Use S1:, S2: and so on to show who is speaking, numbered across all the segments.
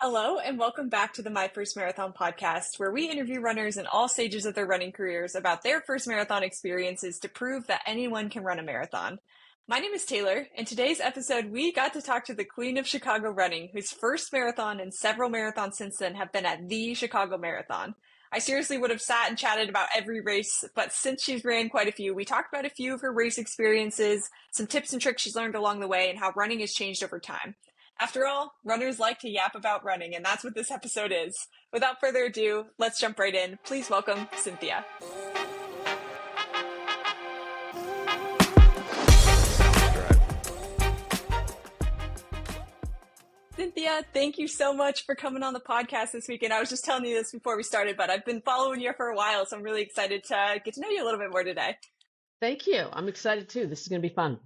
S1: Hello, and welcome back to the My First Marathon podcast, where we interview runners in all stages of their running careers about their first marathon experiences to prove that anyone can run a marathon. My name is Taylor, and today's episode, we got to talk to the Queen of Chicago running, whose first marathon and several marathons since then have been at the Chicago Marathon. I seriously would have sat and chatted about every race, but since she's ran quite a few, we talked about a few of her race experiences, some tips and tricks she's learned along the way, and how running has changed over time. After all, runners like to yap about running, and that's what this episode is. Without further ado, let's jump right in. Please welcome Cynthia. Cynthia, thank you so much for coming on the podcast this weekend. I was just telling you this before we started, but I've been following you for a while, so I'm really excited to get to know you a little bit more today.
S2: Thank you. I'm excited too. This is going to be fun.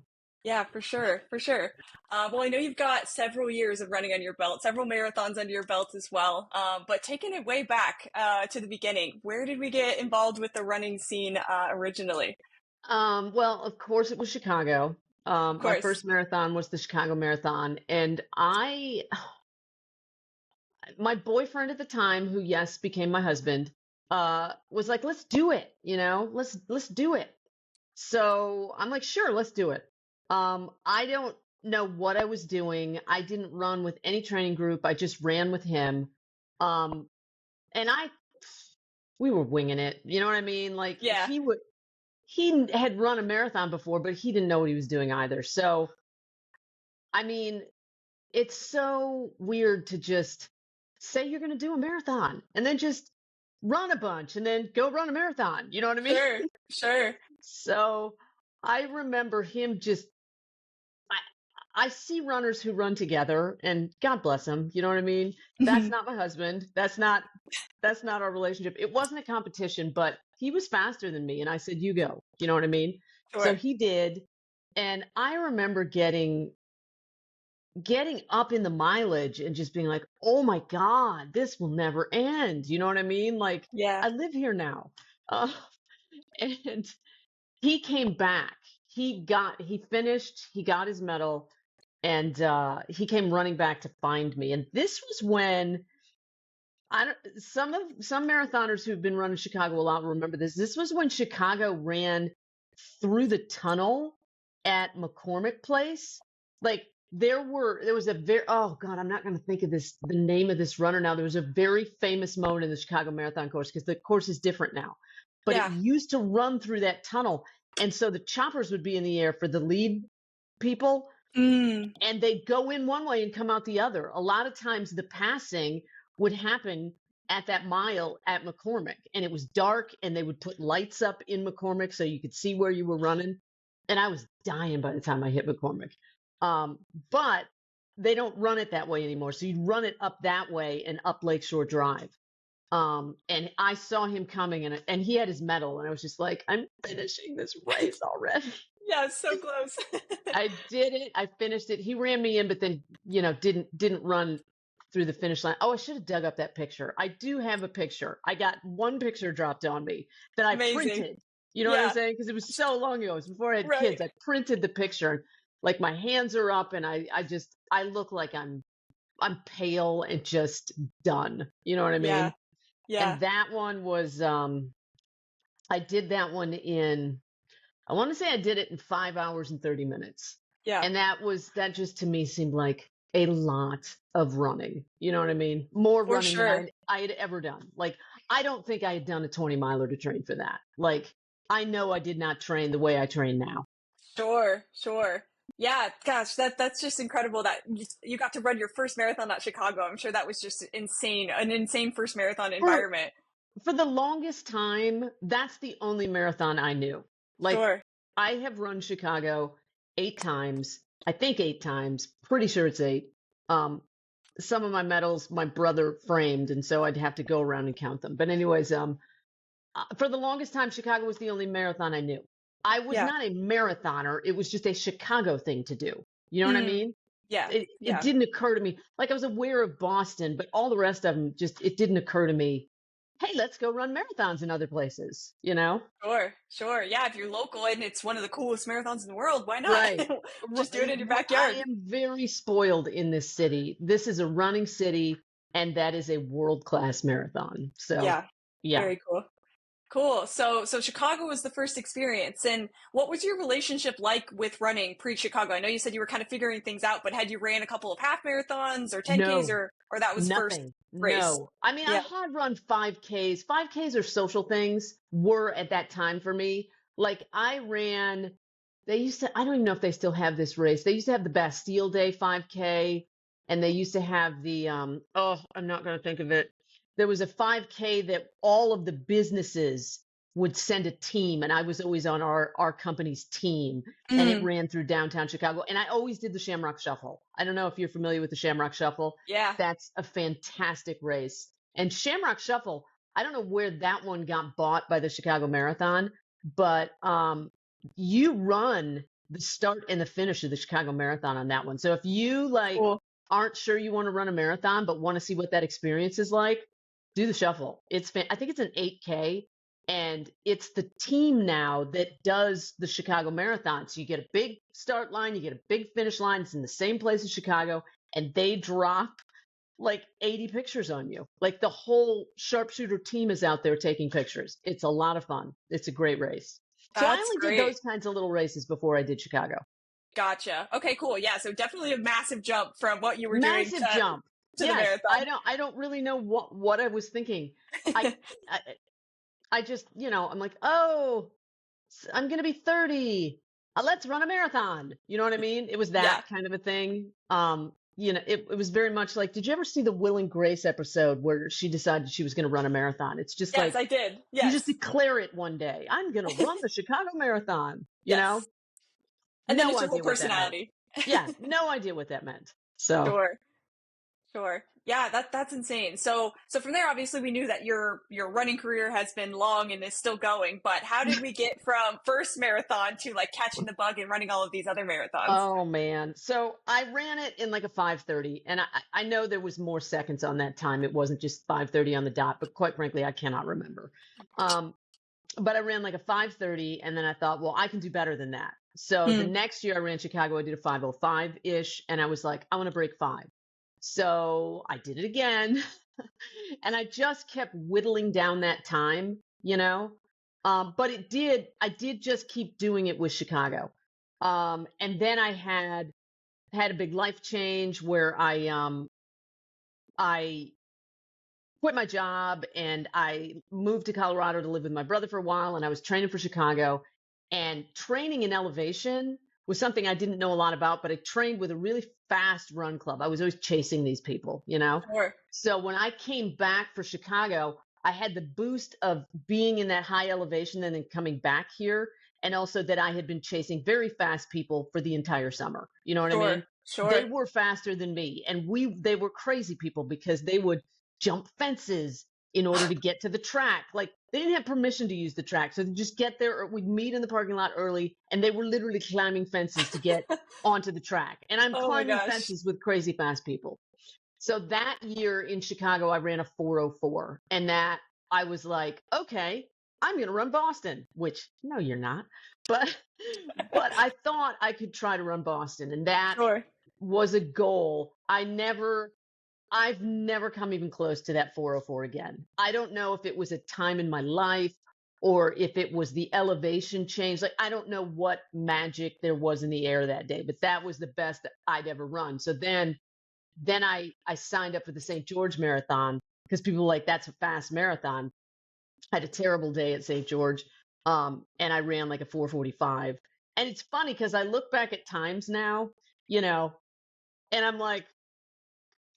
S1: Yeah, for sure. Well, I know you've got several years of running on your belt, several marathons under your belt as well. But taking it way back to the beginning, where did we get involved with the running scene originally?
S2: Well, of course, it was Chicago. My first marathon was the Chicago Marathon, and my boyfriend at the time, who yes became my husband, was like, "Let's do it. Let's do it." So I'm like, "Sure, let's do it." I don't know what I was doing. I didn't run with any training group. I just ran with him. And we were winging it. You know what I mean? Like
S1: Yeah.
S2: he had run a marathon before, but he didn't know what he was doing either. So, I mean, it's so weird to just say you're going to do a marathon and then just run a bunch and then go run a marathon. You know what I mean?
S1: Sure.
S2: So I remember him just, I see runners who run together, and God bless them. You know what I mean? That's not my husband. That's not our relationship. It wasn't a competition, but he was faster than me, and I said, "You go." You know what I mean?
S1: Sure.
S2: So he did, and I remember getting up in the mileage and just being like, "Oh my God, this will never end." You know what I mean? Like,
S1: Yeah.
S2: I live here now. And he came back. He finished. He got his medal. And he came running back to find me. And this was when some marathoners who've been running Chicago a lot will remember this. This was when Chicago ran through the tunnel at McCormick Place. Like there was a very, oh God, I'm not going to think of the name of this runner now. There was a very famous moment in the Chicago Marathon course because the course is different now. But it used to run through that tunnel. And so the choppers would be in the air for the lead people. And they'd go in one way and come out the other. A lot of times the passing would happen at that mile at McCormick, and it was dark, and they would put lights up in McCormick so you could see where you were running. And I was dying by the time I hit McCormick. But they don't run it that way anymore. So you'd run it up that way and up Lakeshore Drive. And I saw him coming, and he had his medal, and I was just like, "I'm finishing this race already."
S1: Yeah, so close.
S2: I did it. I finished it. He ran me in, but then, didn't run through the finish line. Oh, I should have dug up that picture. I do have a picture. I got one picture dropped on me that I printed. You know what I'm saying? Because it was so long ago. It was before I had kids. I printed the picture. Like my hands are up, and I look like I'm pale and just done. You know what I mean?
S1: Yeah.
S2: And that one was, I did that one I want to say I did it in 5 hours and 30 minutes.
S1: Yeah.
S2: And that just to me seemed like a lot of running. You know what I mean? More running than I had ever done. Like, I don't think I had done a 20 miler to train for that. Like, I know I did not train the way I train now.
S1: Sure. Yeah, gosh, that's just incredible that you got to run your first marathon at Chicago. I'm sure that was just insane, an insane first marathon environment.
S2: For the longest time, that's the only marathon I knew. Like, I have run Chicago 8 times. I think 8 times. Pretty sure it's 8. Some of my medals, my brother framed, and so I'd have to go around and count them. But anyways, for the longest time, Chicago was the only marathon I knew. I was not a marathoner. It was just a Chicago thing to do. You know what I mean?
S1: Yeah.
S2: It didn't occur to me. Like I was aware of Boston, but all the rest of them it didn't occur to me. Hey, let's go run marathons in other places, you know?
S1: Sure. Yeah, if you're local and it's one of the coolest marathons in the world, why not?
S2: Right.
S1: Just do it in your backyard.
S2: I am very spoiled in this city. This is a running city. and that is a world-class marathon. So,
S1: Yeah,
S2: yeah.
S1: very cool. Cool. So Chicago was the first experience. And what was your relationship like with running pre-Chicago? I know you said you were kind of figuring things out, but had you ran a couple of half marathons or 10Ks,
S2: No,
S1: or that was first
S2: nothing.
S1: race?
S2: No. I mean, I
S1: Yeah.
S2: had run 5Ks. 5Ks or social things were at that time for me. Like I ran, they used to, I don't even know if they still have this race. They used to have the Bastille Day 5K, and they used to have the oh, I'm not going to think of it. There was a 5K that all of the businesses would send a team, and I was always on our company's team, and it
S1: Mm,
S2: ran through downtown Chicago. And I always did the Shamrock Shuffle. I don't know if you're familiar with the Shamrock Shuffle.
S1: yeah.
S2: That's a fantastic race. And Shamrock Shuffle, I don't know where that one got bought by the Chicago Marathon, but you run the start and the finish of the Chicago Marathon on that one. So if you like
S1: Cool.
S2: aren't sure you want to run a marathon but want to see what that experience is like, do the shuffle. I think it's an 8K, and it's the team now that does the Chicago Marathon. So you get a big start line, you get a big finish line. It's in the same place as Chicago, and they drop like 80 pictures on you. Like the whole sharpshooter team is out there taking pictures. It's a lot of fun. It's a great race. So I
S1: That's
S2: only did
S1: great.
S2: those kinds of little races before I did Chicago.
S1: Gotcha. Okay, cool. Yeah, so definitely a massive jump from what you were doing
S2: Massive jump.
S1: to the
S2: Yes, I
S1: marathon.
S2: don't really know what I was thinking. I I, I just, I'm like, "Oh, I'm going to be 30. Let's run a marathon." You know what I mean? It was
S1: Yeah.
S2: that kind of a thing. It was very much like, did you ever see the Will and Grace episode where she decided she was going to run a marathon? It's just
S1: Yes,
S2: like
S1: I did.
S2: you just
S1: Yes.
S2: declare it one day. I'm going to run the Chicago Marathon,
S1: Yes. And then
S2: No
S1: it's your whole
S2: idea what that meant.
S1: personality.
S2: Yeah, no idea what that meant. So,
S1: Sure. Sure. Yeah, that's insane. So from there, obviously, we knew that your running career has been long and is still going. But how did we get from first marathon to like catching the bug and running all of these other marathons?
S2: oh man. So I ran it in like a 5:30, and I know there was more seconds on that time. It wasn't just 5:30 on the dot, but quite frankly, I cannot remember. Um, but I ran like a 5:30, and then I thought, well, I can do better than that. So the
S1: Hmm.
S2: next year I ran Chicago, I did a 5:05-ish, and I was like, I want to break 5. So I did it again, and I just kept whittling down that time. But I did just keep doing it with Chicago. And then I had a big life change where I quit my job and I moved to Colorado to live with my brother for a while, and I was training for Chicago. And training in elevation was something I didn't know a lot about, but I trained with a really fast run club. I was always chasing these people.
S1: Sure.
S2: So when I came back for Chicago, I had the boost of being in that high elevation and then coming back here. And also that I had been chasing very fast people for the entire summer. You know what I
S1: Sure.
S2: mean? They
S1: Sure.
S2: were faster than me, and they were crazy people because they would jump fences in order to get to the track. Like they didn't have permission to use the track. So they just get there, or we'd meet in the parking lot early, and they were literally climbing fences to get onto the track. And I'm
S1: Oh my
S2: climbing
S1: gosh.
S2: fences with crazy fast people. So that year in Chicago, I ran a 4:04, and that I was like, okay, I'm going to run Boston, which no, you're not. But but I thought I could try to run Boston, and that
S1: Sure.
S2: was a goal. I've never come even close to that 4:04 again. I don't know if it was a time in my life or if it was the elevation change. Like, I don't know what magic there was in the air that day, but that was the best that I'd ever run. So then I signed up for the St. George Marathon because people were like, that's a fast marathon. I had a terrible day at St. George, and I ran like a 4:45. And it's funny because I look back at times now, you know, and I'm like,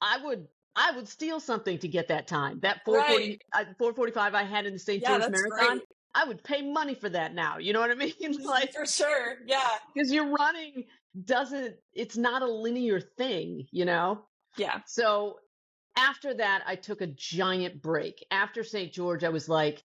S2: I would I would steal something to get that time. That
S1: Right.
S2: 4:45 I had in the St.
S1: Yeah,
S2: George
S1: that's
S2: Marathon,
S1: great.
S2: I would pay money for that now. You know what I mean? Like,
S1: For sure. Yeah.
S2: because your running doesn't it's not a linear thing.
S1: Yeah.
S2: So after that, I took a giant break. After St. George, I was like,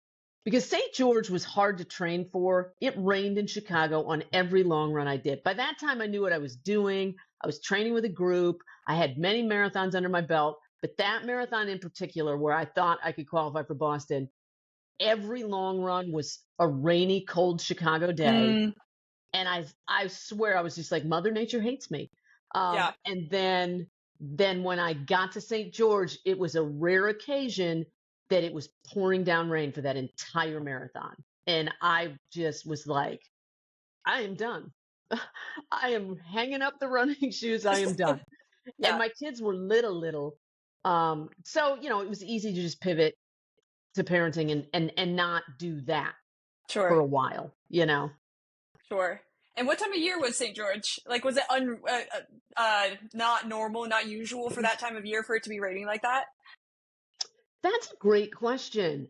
S2: because St. George was hard to train for. It rained in Chicago on every long run I did. By that time, I knew what I was doing. I was training with a group. I had many marathons under my belt. But that marathon in particular, where I thought I could qualify for Boston, every long run was a rainy, cold Chicago day.
S1: Mm,
S2: And I swear I was just like, Mother Nature hates me.
S1: yeah.
S2: And then then when I got to St. George, it was a rare occasion that it was pouring down rain for that entire marathon. And I just was like, I am done. I am hanging up the running shoes. I am done. And
S1: Yeah,
S2: my kids were little. So, it was easy to just pivot to parenting and not do that for
S1: sure,
S2: a while.
S1: sure. And what time of year was St. George? Like, was it not normal, not usual for that time of year for it to be raining like that?
S2: That's a great question.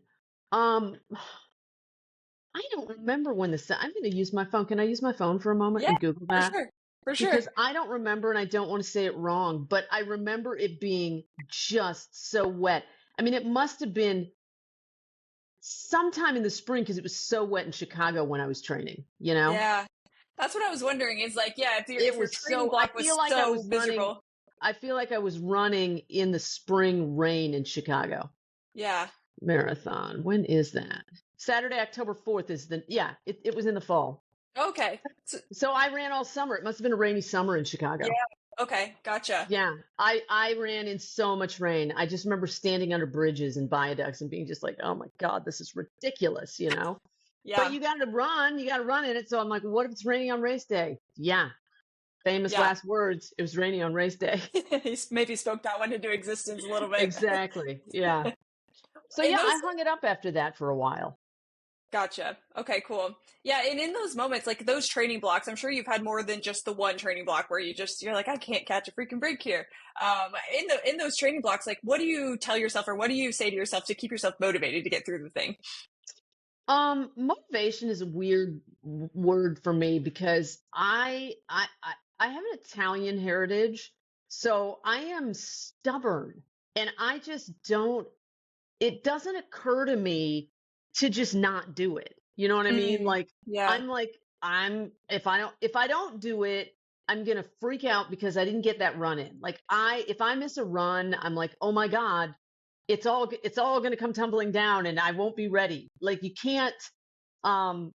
S2: Um, I don't remember when I'm going to use my phone. Can I use my phone for a moment
S1: Yeah,
S2: and Google
S1: for
S2: that?
S1: sure, for sure.
S2: Because I don't remember and I don't want to say it wrong, but I remember it being just so wet. I mean, it must have been sometime in the spring because it was so wet in Chicago when I was training.
S1: Yeah, that's what I was wondering. Is like, yeah,
S2: It
S1: if your
S2: was
S1: training
S2: so, I
S1: block
S2: feel
S1: was
S2: like I
S1: so
S2: was running,
S1: miserable,
S2: I feel like I was running in the spring rain in Chicago.
S1: yeah.
S2: Marathon. When is that? Saturday, October 4th yeah, it was in the fall.
S1: Okay, so,
S2: So I ran all summer. It must have been a rainy summer in
S1: yeah.
S2: Chicago.
S1: Okay, gotcha.
S2: Yeah, I ran in so much rain. I just remember standing under bridges and viaducts and being just like, "Oh my God, this is ridiculous." But
S1: Yeah,
S2: you got to run in it. So I'm like, what if it's raining on race day? Yeah, famous
S1: yeah.
S2: last words. It was raining on race day.
S1: He maybe spoke that one into existence a little bit.
S2: Exactly. Yeah. So
S1: In
S2: yeah,
S1: those
S2: I hung it up after that for a while.
S1: Gotcha. Okay, cool. Yeah, and in those moments, like those training blocks, I'm sure you've had more than just the one training block where you're like, I can't catch a freaking break here. In those training blocks, like what do you tell yourself or what do you say to yourself to keep yourself motivated to get through the thing?
S2: Motivation is a weird word for me because I have an Italian heritage, so I am stubborn and I just don't it doesn't occur to me to just not do it. You know what I mean?
S1: Mm,
S2: Like
S1: yeah,
S2: I'm like I'm if I don't do it, I'm going to freak out because I didn't get that run in. Like if I miss a run, I'm like, "Oh my God, it's all going to come tumbling down and I won't be ready." Like um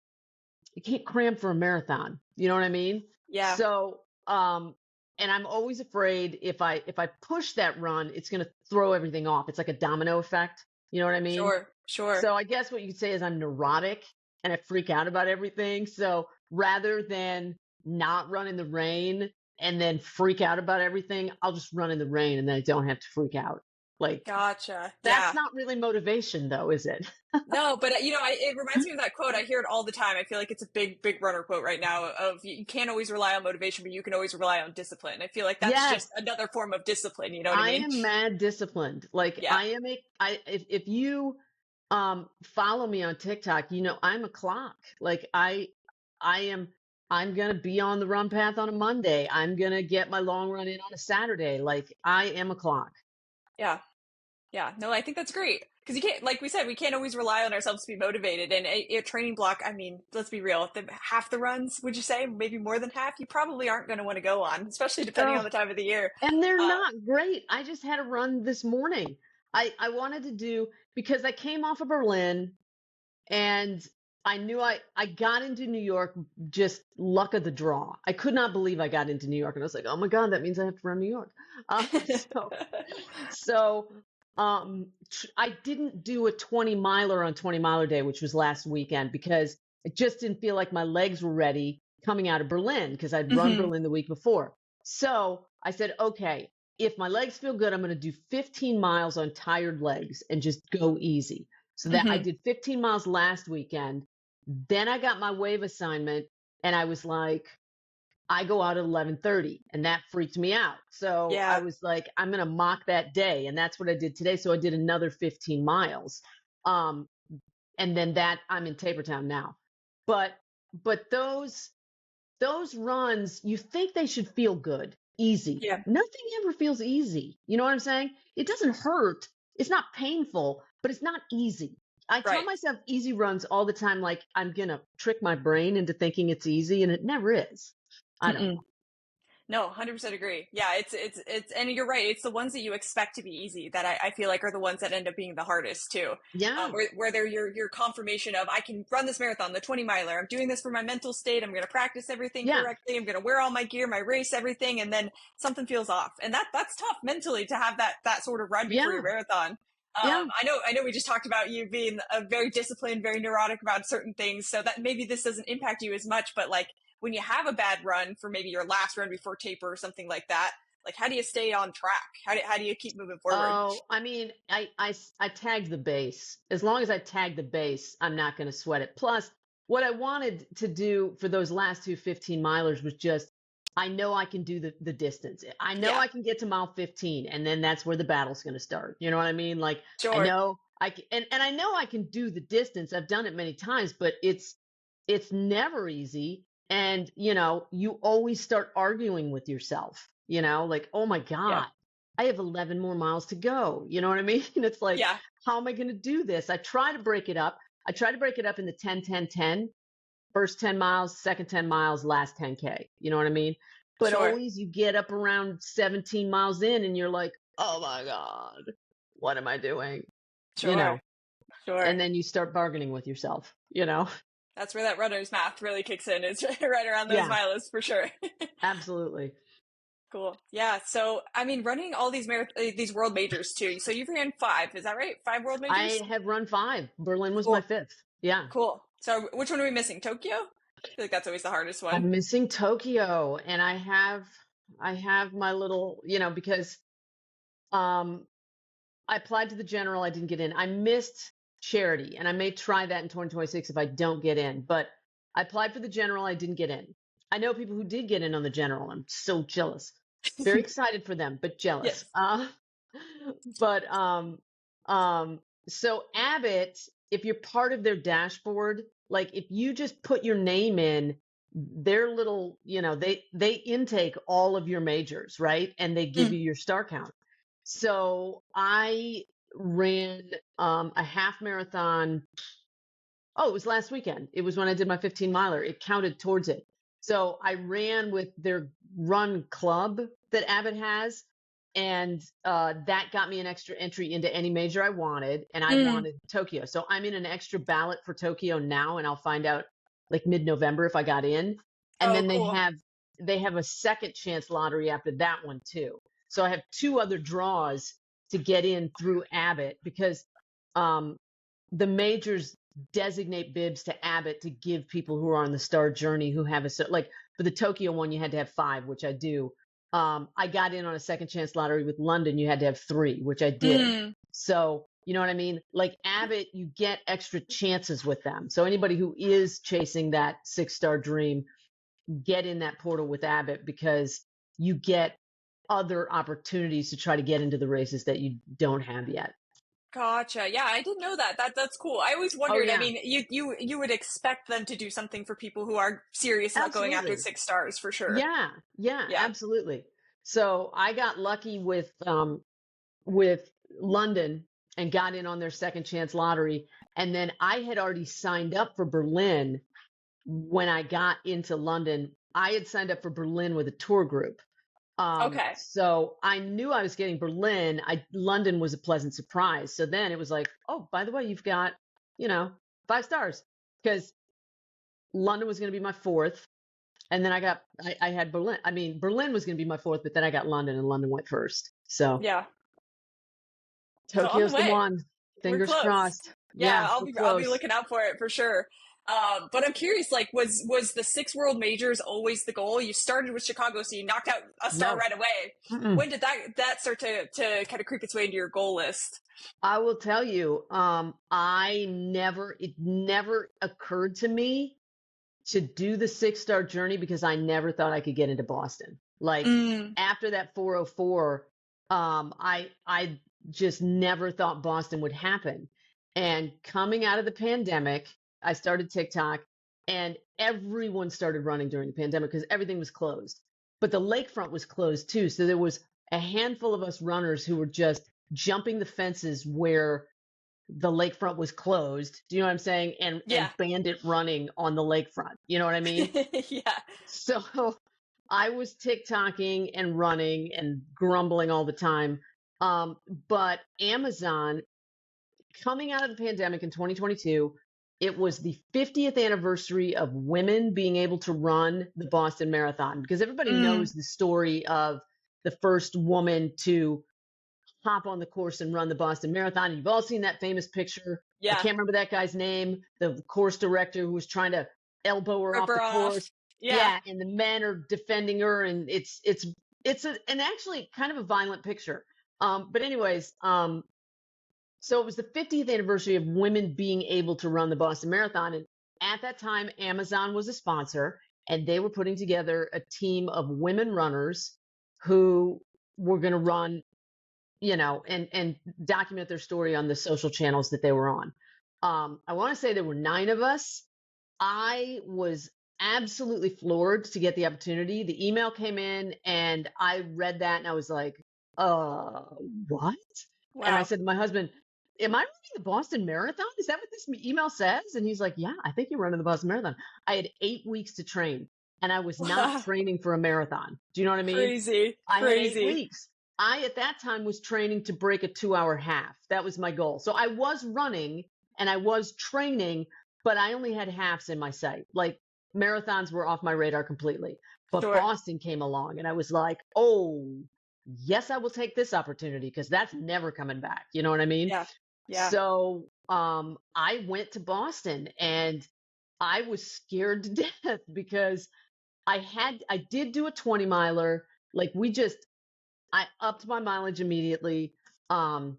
S2: you can't cram for a marathon. You know what I mean?
S1: yeah,
S2: So, and I'm always afraid if I push that run, it's going to throw everything off. It's like a domino effect. You know what I mean?
S1: sure, sure.
S2: So I guess what you could say is I'm neurotic and I freak out about everything. So rather than not run in the rain and then freak out about everything, I'll just run in the rain and then I don't have to freak out. Like
S1: Gotcha.
S2: that's
S1: Yeah.
S2: not really motivation though, is it?
S1: No, but it reminds me of that quote. I hear it all the time. I feel like it's a big, big runner quote right now of you can't always rely on motivation, but you can always rely on discipline. I feel like that's just
S2: Yes.
S1: another form of discipline. You know what I
S2: I
S1: mean?
S2: am mad disciplined. Like
S1: Yeah.
S2: I am if you follow me on TikTok, I'm a clock. Like I am I'm gonna be on the run path on a Monday. I'm gonna get my long run in on a Saturday. Like I am a clock.
S1: Yeah. Yeah, no, I think that's great because you can't, like we said, we can't always rely on ourselves to be motivated. And a training block, I mean, let's be real, half the runs, would you say, maybe more than half, you probably aren't going to want to go on, especially depending on
S2: Oh,
S1: the time of the year.
S2: and they're
S1: Uh,
S2: not great. I just had a run this morning. I wanted to do because I came off of Berlin. And I knew I got into New York just luck of the draw. I could not believe I got into New York, and I was like, "Oh my God, that means I have to run New York." So so I didn't do a 20 miler on 20 miler day, which was last weekend, because I just didn't feel like my legs were ready coming out of Berlin because I'd run
S1: mhm,
S2: Berlin the week before. So I said, okay, if my legs feel good, I'm going to do 15 miles on tired legs and just go easy. So that I
S1: mhm.
S2: did 15 miles last weekend. Then I got my wave assignment and I was like, I go out at 11:30 and that freaked me out. So I
S1: Yeah,
S2: was like, I'm going to mock that day. And that's what I did today. So I did another 15 miles. Um, and then that I'm in Tapertown now. But, but those runs, you think they should feel good, easy.
S1: yeah,
S2: Nothing ever feels easy. You know what I'm saying? It doesn't hurt. It's not painful, but it's not easy. I tell
S1: right.
S2: myself easy runs all the time, like I'm going to trick my brain into thinking it's easy, and it never is. I don't
S1: Mm-mm.
S2: know.
S1: No, 100% agree. Yeah, and you're right. It's the ones that you expect to be easy that I feel like are the ones that end up being the hardest too.
S2: Yeah,
S1: Where they're your confirmation of I can run this marathon, the 20 miler. I'm doing this for my mental state. I'm going to practice everything
S2: yeah,
S1: correctly. I'm going to wear all my gear, my race, everything, and then something feels off, and that's tough mentally to have that sort of run before your
S2: yeah,
S1: marathon.
S2: yeah.
S1: I know we just talked about you being a very disciplined, very neurotic about certain things, so that maybe this doesn't impact you as much, but like when you have a bad run for maybe your last run before taper or something like that, like how do you stay on track? How do you keep moving forward?
S2: Oh, I mean, I tagged the base. As long as I tag the base, I'm not going to sweat it. Plus, what I wanted to do for those last two 15 milers was just, I know I can do the distance. I know
S1: Yeah,
S2: I can get to mile 15, and then that's where the battle's going to start. You know what I mean? Like, I
S1: sure.
S2: know I can, and I know I can do the distance. I've done it many times, but it's never easy. And, you always start arguing with yourself, like, oh my
S1: Yeah,
S2: God, I have 11 more miles to go. You know what I mean? It's like,
S1: yeah,
S2: how am I going to do this? I try to break it up. I try to break it up into 10, 10, 10. First 10 miles, second 10 miles, last 10K. You know what I mean? But
S1: sure,
S2: always you get up around 17 miles in and you're like, oh my God, what am I doing? You
S1: sure,
S2: know,
S1: sure.
S2: and then you start bargaining with yourself.
S1: That's where that runner's math really kicks in. Is right around those
S2: Yeah,
S1: miles for sure.
S2: absolutely.
S1: Cool. Yeah. So, I mean, running all these world majors too. So you've ran five, is that right? Five world
S2: I
S1: majors?
S2: have run 5. Berlin was my
S1: Cool.
S2: 5th. Yeah.
S1: Cool. So which one are we missing? Tokyo? I feel like that's always the hardest one.
S2: I'm missing Tokyo and I have my little, because um I applied to the general, I didn't get in. I missed charity and I may try that in 2026 if I don't get in, but I applied for the general, I didn't get in. I know people who did get in on the general. I'm so jealous. Very excited for them, but jealous.
S1: Yes.
S2: But so Abbott, if you're part of their dashboard, like if you just put your name in, their little, they intake all of your majors, right? And they give
S1: Mm.
S2: you your star count. So I ran a half marathon. Oh, it was last weekend. It was when I did my 15 miler. It counted towards it. So I ran with their run club that Abbott has, and that got me an extra entry into any major I wanted, and I
S1: Mm.
S2: wanted Tokyo. So I'm in an extra ballot for Tokyo now, and I'll find out like mid-November if I got in. And
S1: Oh,
S2: then they
S1: cool.
S2: have they have a second chance lottery after that one too. So I have two other draws to get in through Abbott because um, the majors designate bibs to Abbott to give people who are on the star journey who have like for the Tokyo one, you had to have 5, which I do. I got in on a second chance lottery with London. You had to have 3, which I did.
S1: Mm.
S2: So, you know what I mean? Like Abbott, you get extra chances with them. So anybody who is chasing that 6-star dream, get in that portal with Abbott because you get other opportunities to try to get into the races that you don't have yet.
S1: Gotcha. Yeah, I didn't know that. That's cool. I always
S2: Oh
S1: wondered. I
S2: yeah,
S1: mean, you would expect them to do something for people who are serious about going after
S2: absolutely.
S1: 6 stars for sure.
S2: Yeah, yeah,
S1: Yeah.
S2: absolutely. So I got lucky with London and got in on their second chance lottery. And then I had already signed up for Berlin when I got into London. I had signed up for Berlin with a tour group.
S1: Okay.
S2: So I knew I was getting Berlin. London was a pleasant surprise. So then it was like, oh, by the way, you've got, 5 stars because London was going to be my 4th. And then I had Berlin. I mean, Berlin was going to be my 4th, but then I got London and London went first. So
S1: Yeah. So on the
S2: Tokyo's the
S1: way.
S2: one.
S1: We're
S2: Fingers
S1: close.
S2: crossed.
S1: Yeah,
S2: Yeah, we're
S1: I'll be
S2: close.
S1: looking out for it for sure. But I'm curious, like, was the 6 world majors always the goal? You started with Chicago, so you knocked out a star
S2: No.
S1: right away.
S2: Mm-mm.
S1: When did that start to kind of creep its way into your goal list?
S2: I will tell you, it never occurred to me to do the 6-star journey because I never thought I could get into Boston. Like
S1: Mm,
S2: after that 404, I just never thought Boston would happen. And coming out of the pandemic, I started TikTok and everyone started running during the pandemic because everything was closed. But the lakefront was closed too. So there was a handful of us runners who were just jumping the fences where the lakefront was closed. Do you know what I'm saying? And
S1: yeah.
S2: bandit running on the lakefront. You know what I mean?
S1: Yeah.
S2: So I was TikToking and running and grumbling all the time. But Amazon, coming out of the pandemic in 2022, it was the 50th anniversary of women being able to run the Boston Marathon, because everybody
S1: Mm,
S2: knows the story of the first woman to hop on the course and run the Boston Marathon. You've all seen that famous picture. I
S1: yeah.
S2: can't remember that guy's name, the course director who was trying to elbow her
S1: Rip
S2: off the
S1: her
S2: course.
S1: off. Yeah.
S2: Yeah, and the men are defending her, and and actually kind of a violent picture. But anyways, so it was the 50th anniversary of women being able to run the Boston Marathon, and at that time, Amazon was a sponsor, and they were putting together a team of women runners who were going to run, and document their story on the social channels that they were on. I want to say there were 9 of us. I was absolutely floored to get the opportunity. The email came in and I read that and I was like, uh, what? And I
S1: Wow.
S2: said to my husband, am I running the Boston Marathon? Is that what this email says? And he's like, yeah, I think you're running the Boston Marathon. I had 8 weeks to train and I was not
S1: Wow.
S2: training for a marathon. Do you know what I mean?
S1: Crazy.
S2: I had eight
S1: Crazy.
S2: weeks. I, at that time, was training to break a 2-hour half. That was my goal. So I was running and I was training, but I only had halves in my sight. Like marathons were off my radar completely. But
S1: Sure.
S2: Boston came along and I was like, oh, yes, I will take this opportunity because that's never coming back. You know what I mean?
S1: Yeah. Yeah.
S2: So I went to Boston and I was scared to death because I did do a 20 miler. Like I upped my mileage immediately. Um,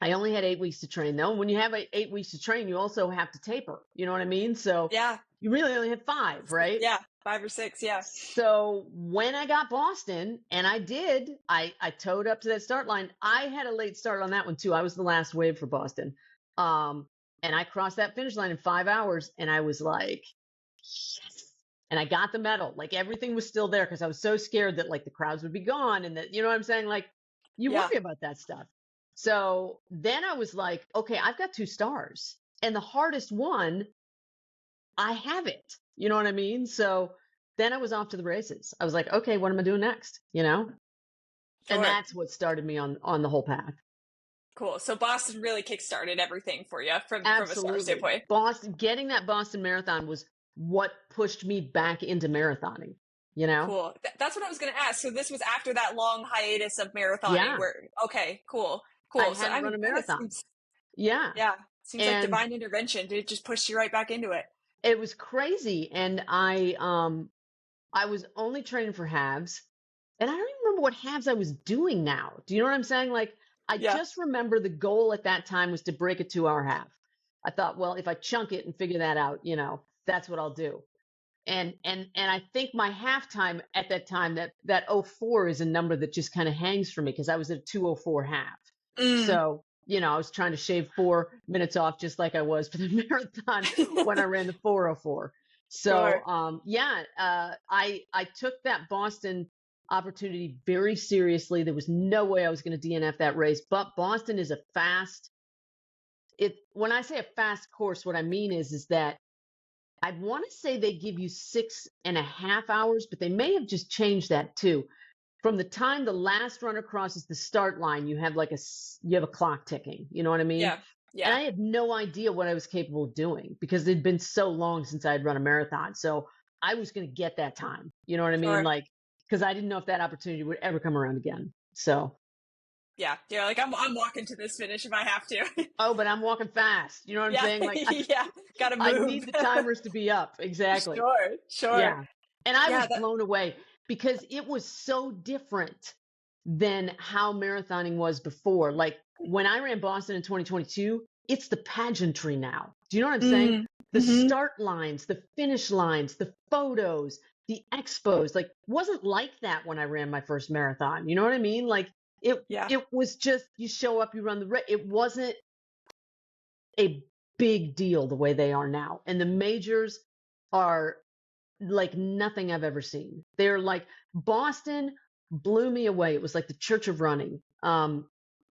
S2: I only had 8 weeks to train though. When you have 8 weeks to train, you also have to taper. You know what I mean? So
S1: Yeah.
S2: you really only have 5, right?
S1: Yeah. 5 or 6. Yeah.
S2: So when I got Boston, and I did, I towed up to that start line. I had a late start on that one too. I was the last wave for Boston. Um, and I crossed that finish line in 5 hours, and I was like, yes. And I got the medal. Like everything was still there because I was so scared that like the crowds would be gone and that, you know what I'm saying? Like you
S1: Yeah.
S2: worry about that stuff. So then I was like, okay, I've got 2 stars. And the hardest one, I have it. You know what I mean? So then I was off to the races. I was like, okay, what am I doing next? And
S1: Sure.
S2: that's what started me on the whole path.
S1: Cool. So Boston really kickstarted everything for you from a star
S2: Absolutely.
S1: standpoint.
S2: Boston, getting that Boston Marathon was what pushed me back into marathoning, you know?
S1: Cool. That's what I was going to ask. So this was after that long hiatus of marathoning
S2: Yeah.
S1: where, okay, cool.
S2: I
S1: Cool. So
S2: hadn't
S1: I
S2: run
S1: mean,
S2: a
S1: kind of
S2: marathon.
S1: seems,
S2: Yeah.
S1: yeah, seems like
S2: And
S1: divine intervention. Did it just push you right back into it?
S2: it was crazy. And I was only training for halves. And I don't even remember what halves I was doing now. Do you know what I'm saying? Like I
S1: Yeah.
S2: just remember the goal at that time was to break a 2-hour half. I thought, well, if I chunk it and figure that out, that's what I'll do. And I think my halftime at that time, that 04 is a number that just kind of hangs for me because I was at a 2:04 half.
S1: Mm,
S2: So, I was trying to shave 4 minutes off just like I was for the marathon when I ran the 4:04. So,
S1: sure.
S2: yeah, I took that Boston opportunity very seriously. There was no way I was going to DNF that race, but Boston is a fast. When I say a fast course, what I mean is that I want to say they give you 6.5 hours, but they may have just changed that too. From the time the last runner crosses the start line, you have you have a clock ticking. You know what I mean?
S1: Yeah.
S2: And
S1: Yeah.
S2: I had no idea what I was capable of doing because it'd been so long since I had run a marathon. So I was going to get that time. You know what I mean?
S1: Sure.
S2: Like, because I didn't know if that opportunity would ever come around again. So,
S1: Yeah. Yeah. Like I'm walking to this finish if I have to.
S2: oh, but I'm walking fast. You know what I'm
S1: Yeah.
S2: saying? Like,
S1: Yeah. Gotta
S2: I
S1: move.
S2: need the timers to be up. Exactly.
S1: Sure. Sure.
S2: Yeah. And I
S1: Yeah.
S2: was blown away because it was so different than how marathoning was before. Like when I ran Boston in 2022, it's the pageantry now. Do you know what I'm saying?
S1: Mm,
S2: The
S1: hmm.
S2: start lines, the finish lines, the photos, the expos, like wasn't like that when I ran my first marathon. You know what I mean? Like it
S1: Yeah.
S2: it was just you show up, you run the race. It wasn't a big deal the way they are now. And the majors are like nothing I've ever seen. They're like Boston blew me away. It was like the Church of Running.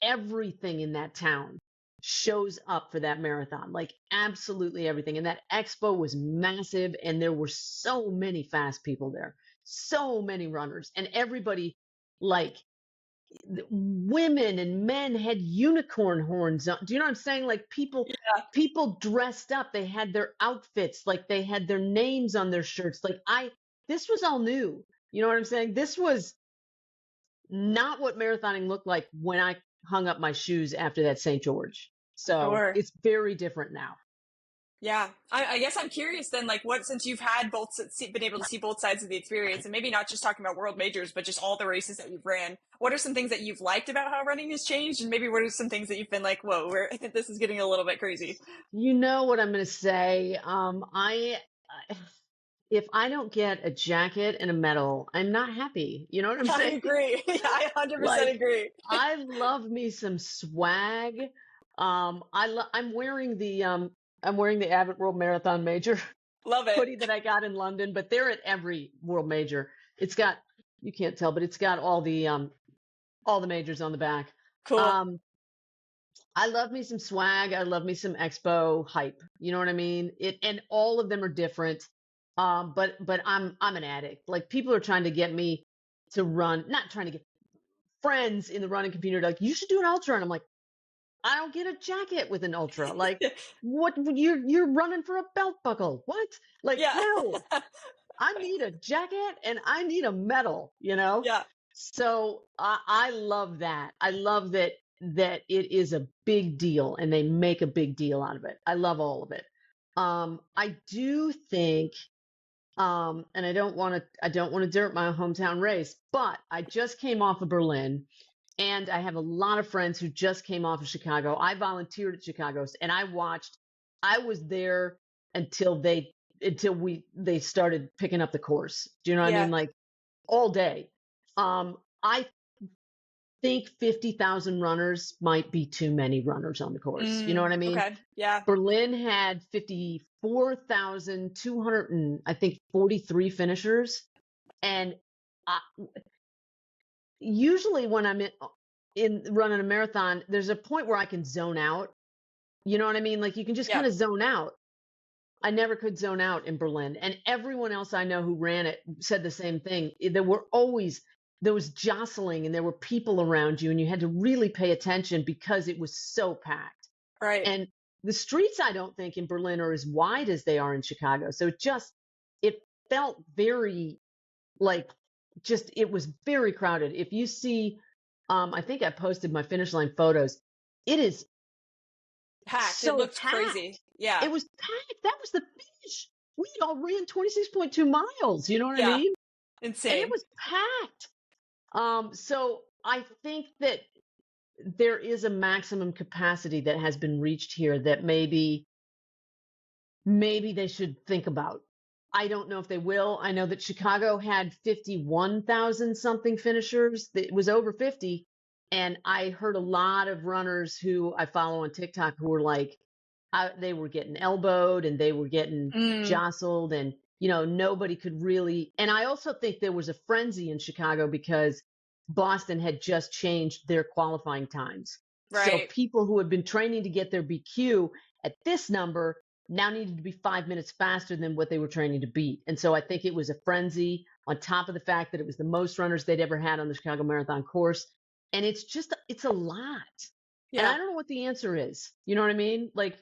S2: Everything in that town shows up for that marathon, like absolutely everything. And that expo was massive, and there were so many fast people there. so many runners, and everybody, like, women and men had unicorn horns on. Do you know what I'm saying? Like,
S1: Yeah,
S2: people dressed up. They had their outfits, like they had their names on their shirts. Like, this was all new. You know what I'm saying? This was not what marathoning looked like when I hung up my shoes after that St. George. So
S1: sure.
S2: it's very different now.
S1: Yeah, I guess I'm curious then, like, what since you've had been able to see both sides of the experience, and maybe not just talking about world majors, but just all the races that you've ran. What are some things that you've liked about how running has changed, and maybe what are some things that you've been like, whoa, this is getting a little bit crazy?
S2: You know what I'm going to say? If I don't get a jacket and a medal, I'm not happy. You know what I'm
S1: I
S2: saying?
S1: agree. Yeah, I 100%
S2: Like,
S1: agree.
S2: I love me some swag. I'm wearing the Abbott World Marathon Major
S1: Love it.
S2: hoodie that I got in London, but they're at every World Major. It's got, you can't tell, but it's got all the majors on the back.
S1: Cool.
S2: Um, I love me some swag. I love me some expo hype. You know what I mean? And all of them are different. But I'm an addict. Like, people are trying to get me to run, not trying to get friends in the running community like, you should do an ultra, and I'm like, I don't get a jacket with an ultra. Like, what, you're running for a belt buckle? What? Like,
S1: Yeah.
S2: no. I need a jacket and I need a medal, you know?
S1: Yeah.
S2: So I love that. I love that it is a big deal and they make a big deal out of it. I love all of it. I do think, and I don't want to dirt my hometown race, but I just came off of Berlin, and I have a lot of friends who just came off of Chicago. I volunteered at Chicago's, and I was there until they started picking up the course. Do you know what I
S1: Yeah.
S2: mean? Like, all day. I think 50,000 runners might be too many runners on the course. You know what I mean?
S1: Okay. Yeah.
S2: Berlin had 54,200 and I think 43 finishers. And I, usually when I'm in running a marathon, there's a point where I can zone out. You know what I mean? Like, you can just
S1: Yeah.
S2: kind of zone out. I never could zone out in Berlin. And everyone else I know who ran it said the same thing. There was jostling and there were people around you, and you had to really pay attention because it was so packed.
S1: Right.
S2: And the streets, I don't think, in Berlin are as wide as they are in Chicago. So it felt very, like, it was very crowded. If you see, I think I posted my finish line photos. It is
S1: Packed. It
S2: so
S1: looked crazy.
S2: packed.
S1: Yeah.
S2: It was packed. That was the finish. We all ran 26.2 miles. You know what I
S1: Yeah.
S2: mean? And it
S1: Insane.
S2: was packed. So I think that there is a maximum capacity that has been reached here that maybe they should think about. I don't know if they will. I know that Chicago had 51,000 something finishers. It was over 50. And I heard a lot of runners who I follow on TikTok who were like, they were getting elbowed and they were getting
S1: Mm,
S2: jostled, and, you know, nobody could really. And I also think there was a frenzy in Chicago because Boston had just changed their qualifying times. So
S1: right.
S2: people who had been training to get their BQ at this number now needed to be 5 minutes faster than what they were training to beat. And so I think it was a frenzy on top of the fact that it was the most runners they'd ever had on the Chicago Marathon course. And it's a lot. And
S1: Yeah.
S2: I don't know what the answer is. You know what I mean? Like,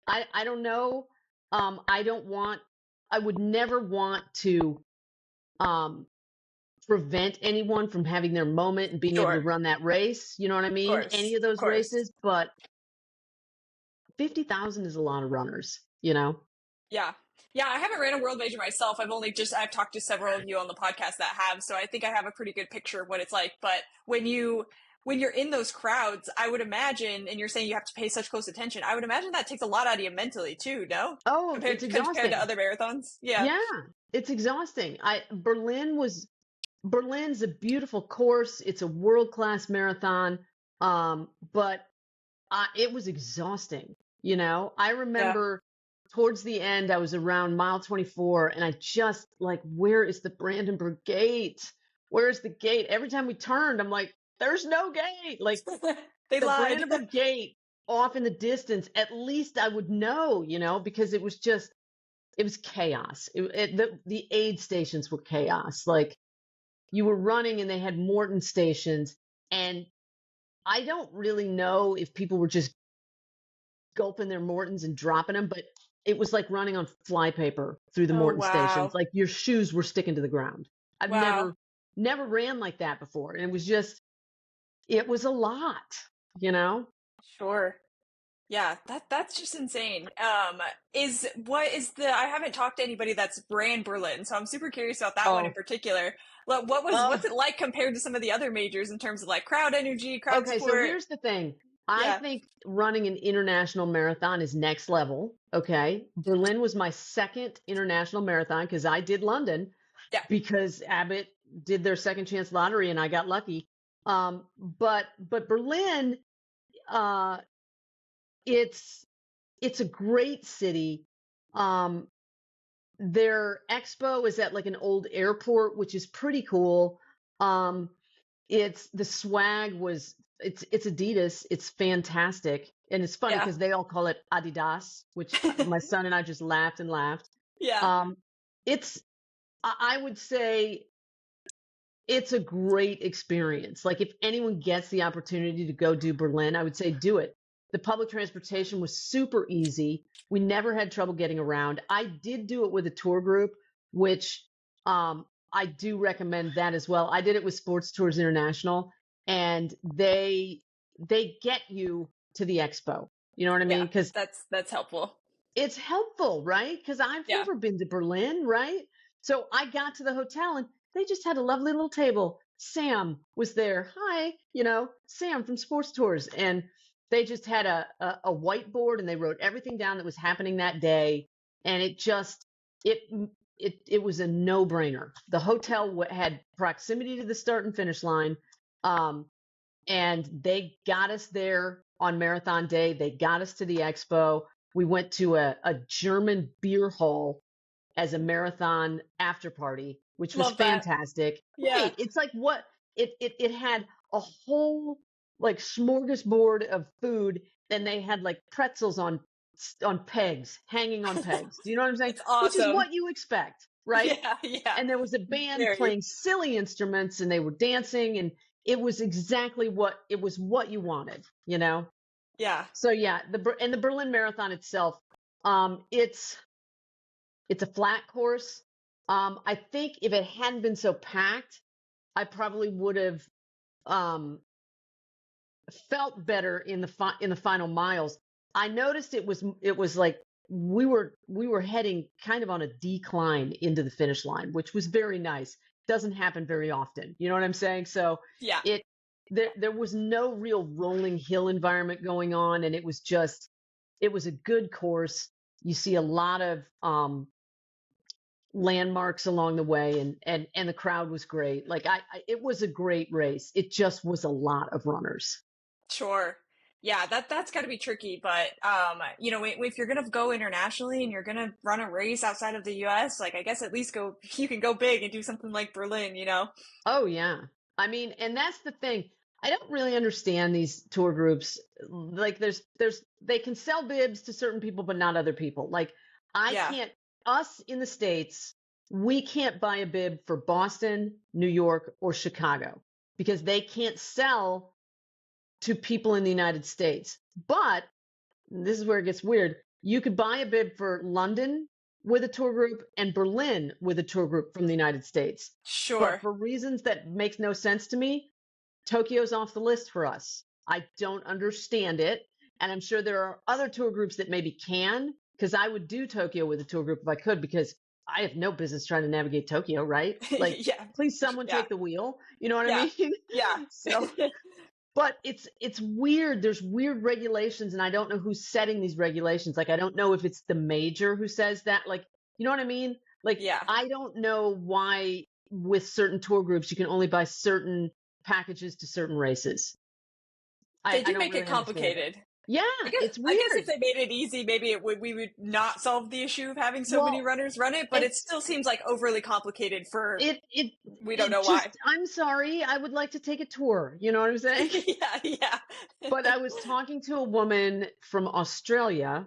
S2: I don't know. I don't want, I would never want to um, prevent anyone from having their moment and being able to
S1: Sure.
S2: run that race. You know what I
S1: Of
S2: mean? Any
S1: course.
S2: of
S1: Of
S2: those
S1: course.
S2: races, but 50,000 is a lot of runners, you know?
S1: Yeah. Yeah, I haven't ran a world major myself. I've talked to several of you on the podcast that have, so I think I have a pretty good picture of what it's like. But when you're in those crowds, I would imagine, and you're saying you have to pay such close attention, I would imagine that takes a lot out of you mentally too, no?
S2: Oh, it's
S1: Compared to
S2: exhausting.
S1: other marathons? Yeah.
S2: Yeah, it's exhausting. Berlin's a beautiful course. It's a world-class marathon. But it was exhausting. You know, I
S1: Yeah.
S2: remember towards the end, I was around mile 24, and I just like, where is the Brandenburg Gate? Where's the gate? Every time we turned, I'm like, there's no gate. Like,
S1: They
S2: the
S1: lied.
S2: Brandenburg Gate off in the distance, at least I would know, you know, because it was just, it was chaos. The aid stations were chaos. Like you were running and they had Morton stations, and I don't really know if people were just gulping their Mortons and dropping them, but it was like running on flypaper through the
S1: Oh,
S2: Morton stations.
S1: wow.
S2: Like your shoes were sticking to the ground. I've
S1: Wow.
S2: never ran like that before. And it was a lot, you know?
S1: Sure. Yeah, that's just insane. Is what is the I haven't talked to anybody that's ran Berlin, so I'm super curious about that one in
S2: Oh,
S1: particular. What's
S2: oh,
S1: it like compared to some of the other majors in terms of like crowd energy, crowd
S2: okay. So
S1: support?
S2: here's the thing. I
S1: Yeah.
S2: think running an international marathon is next level. Okay. Berlin was my second international marathon because I did London
S1: Yeah.
S2: because Abbott did their second chance lottery and I got lucky. But Berlin, uh, it's it's a great city. Um, their expo is at like an old airport, which is pretty cool. Um, it's the swag was it's Adidas. It's fantastic, and it's funny
S1: Yeah.
S2: because they all call it Adidas, which my son and I just laughed and laughed.
S1: Yeah.
S2: Um, it's I would say it's a great experience. Like if anyone gets the opportunity to go do Berlin, I would say do it. The public transportation was super easy. We never had trouble getting around. I did do it with a tour group, which I do recommend that as well. I did it with Sports Tours International, and they get you to the expo. You know what I
S1: Yeah.
S2: mean? Because
S1: That's helpful.
S2: it's helpful, right? Because I've
S1: Yeah.
S2: never been to Berlin, right? So I got to the hotel and they just had a lovely little table. Sam was there. Hi, Sam from Sports Tours. And they just had a whiteboard and they wrote everything down that was happening that day. And it, it was a no brainer. The hotel had proximity to the start and finish line. Um, and they got us there on marathon day. They got us to the expo. We went to a German beer hall as a marathon after party, which was
S1: Love that.
S2: fantastic.
S1: Yeah.
S2: Right. It's like what it had a whole like smorgasbord of food, and they had like pretzels on pegs, hanging on pegs. Do you know what I'm saying?
S1: That's
S2: Which is
S1: awesome.
S2: what you expect, right?
S1: Yeah, yeah.
S2: And there was a band
S1: Very.
S2: playing silly instruments and they were dancing, and it was exactly what you wanted, you know?
S1: Yeah.
S2: So yeah, the Berlin Marathon itself, it's a flat course. I think if it hadn't been so packed, I probably would have um felt better in the final miles. I noticed it was like we were heading kind of on a decline into the finish line, which was very nice. Doesn't happen very often. You know what I'm saying? So
S1: Yeah.
S2: it there was no real rolling hill environment going on, and it was a good course. You see a lot of landmarks along the way, and the crowd was great. Like it was a great race. It just was a lot of runners.
S1: Sure. Yeah, that's got to be tricky, but if you're gonna go internationally and you're gonna run a race outside of the US, like I guess at least go you can go big and do something like Berlin, you know?
S2: Oh yeah. I mean, and that's the thing. I don't really understand these tour groups. Like they can sell bibs to certain people but not other people. Like I
S1: Yeah.
S2: can't us in the States, we can't buy a bib for Boston, New York, or Chicago because they can't sell to people in the United States. But this is where it gets weird. You could buy a bib for London with a tour group and Berlin with a tour group from the United States. But
S1: Sure.
S2: for reasons that makes no sense to me, Tokyo's off the list for us. I don't understand it. And I'm sure there are other tour groups that maybe can, because I would do Tokyo with a tour group if I could, because I have no business trying to navigate Tokyo, right? Like,
S1: Yeah.
S2: please someone
S1: Yeah.
S2: take the wheel. You know what I
S1: Yeah.
S2: mean?
S1: Yeah.
S2: So but it's weird. There's weird regulations, and I don't know who's setting these regulations. Like, I don't know if it's the major who says that. Like, you know what I mean? Like,
S1: Yeah.
S2: I don't know why with certain tour groups you can only buy certain packages to certain races.
S1: They
S2: I
S1: do
S2: don't
S1: make it
S2: really understand it.
S1: complicated.
S2: Yeah, it's
S1: I guess if
S2: weird.
S1: they made it easy, maybe we would not solve the issue of having so many
S2: Well,
S1: runners run it, but
S2: and
S1: it still seems like overly complicated for
S2: it it
S1: we don't
S2: it
S1: know why.
S2: just I'm sorry. I would like to take a tour. You know what I'm saying?
S1: Yeah, yeah.
S2: But I was talking to a woman from Australia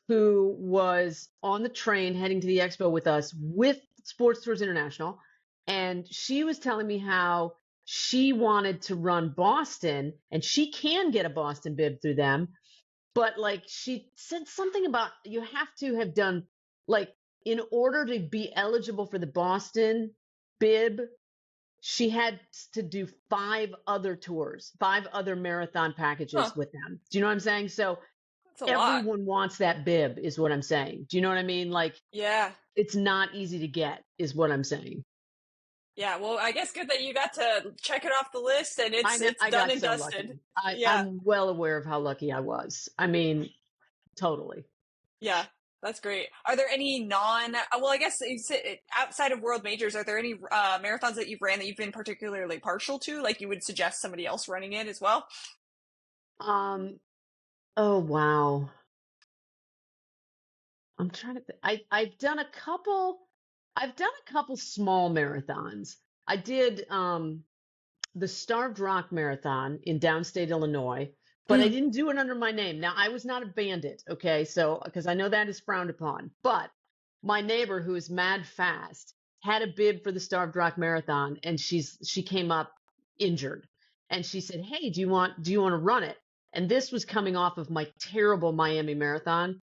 S2: who was on the train heading to the expo with us with Sports Tours International. And she was telling me how she wanted to run Boston and she can get a Boston bib through them. But like she said something about you have to have done like in order to be eligible for the Boston bib, she had to do 5 other tours, 5 other marathon
S1: Huh.
S2: packages with them. Do you know what I'm saying? So
S1: That's a lot.
S2: everyone wants that bib, is what I'm saying. Do you know what I mean? Like
S1: Yeah.
S2: it's not easy to get, is what I'm saying.
S1: Yeah. Well, I guess good that you got to check it off the list and
S2: I know
S1: it's
S2: I
S1: done
S2: got
S1: and
S2: so
S1: dusted.
S2: lucky.
S1: Yeah.
S2: I'm well aware of how lucky I was. I mean, totally.
S1: Yeah. That's great. Are there any well, I guess outside of world majors, are there any marathons that you've ran that you've been particularly partial to? Like you would suggest somebody else running it as well?
S2: Um, oh wow. I'm trying to think. I've done a couple small marathons. I did the Starved Rock Marathon in downstate Illinois, but I
S1: Mm.
S2: didn't do it under my name. Now, I was not a bandit, okay? So, because I know that is frowned upon. But my neighbor, who is mad fast, had a bib for the Starved Rock Marathon, and she came up injured, and she said, "Hey, do you want to run it?" And this was coming off of my terrible Miami Marathon,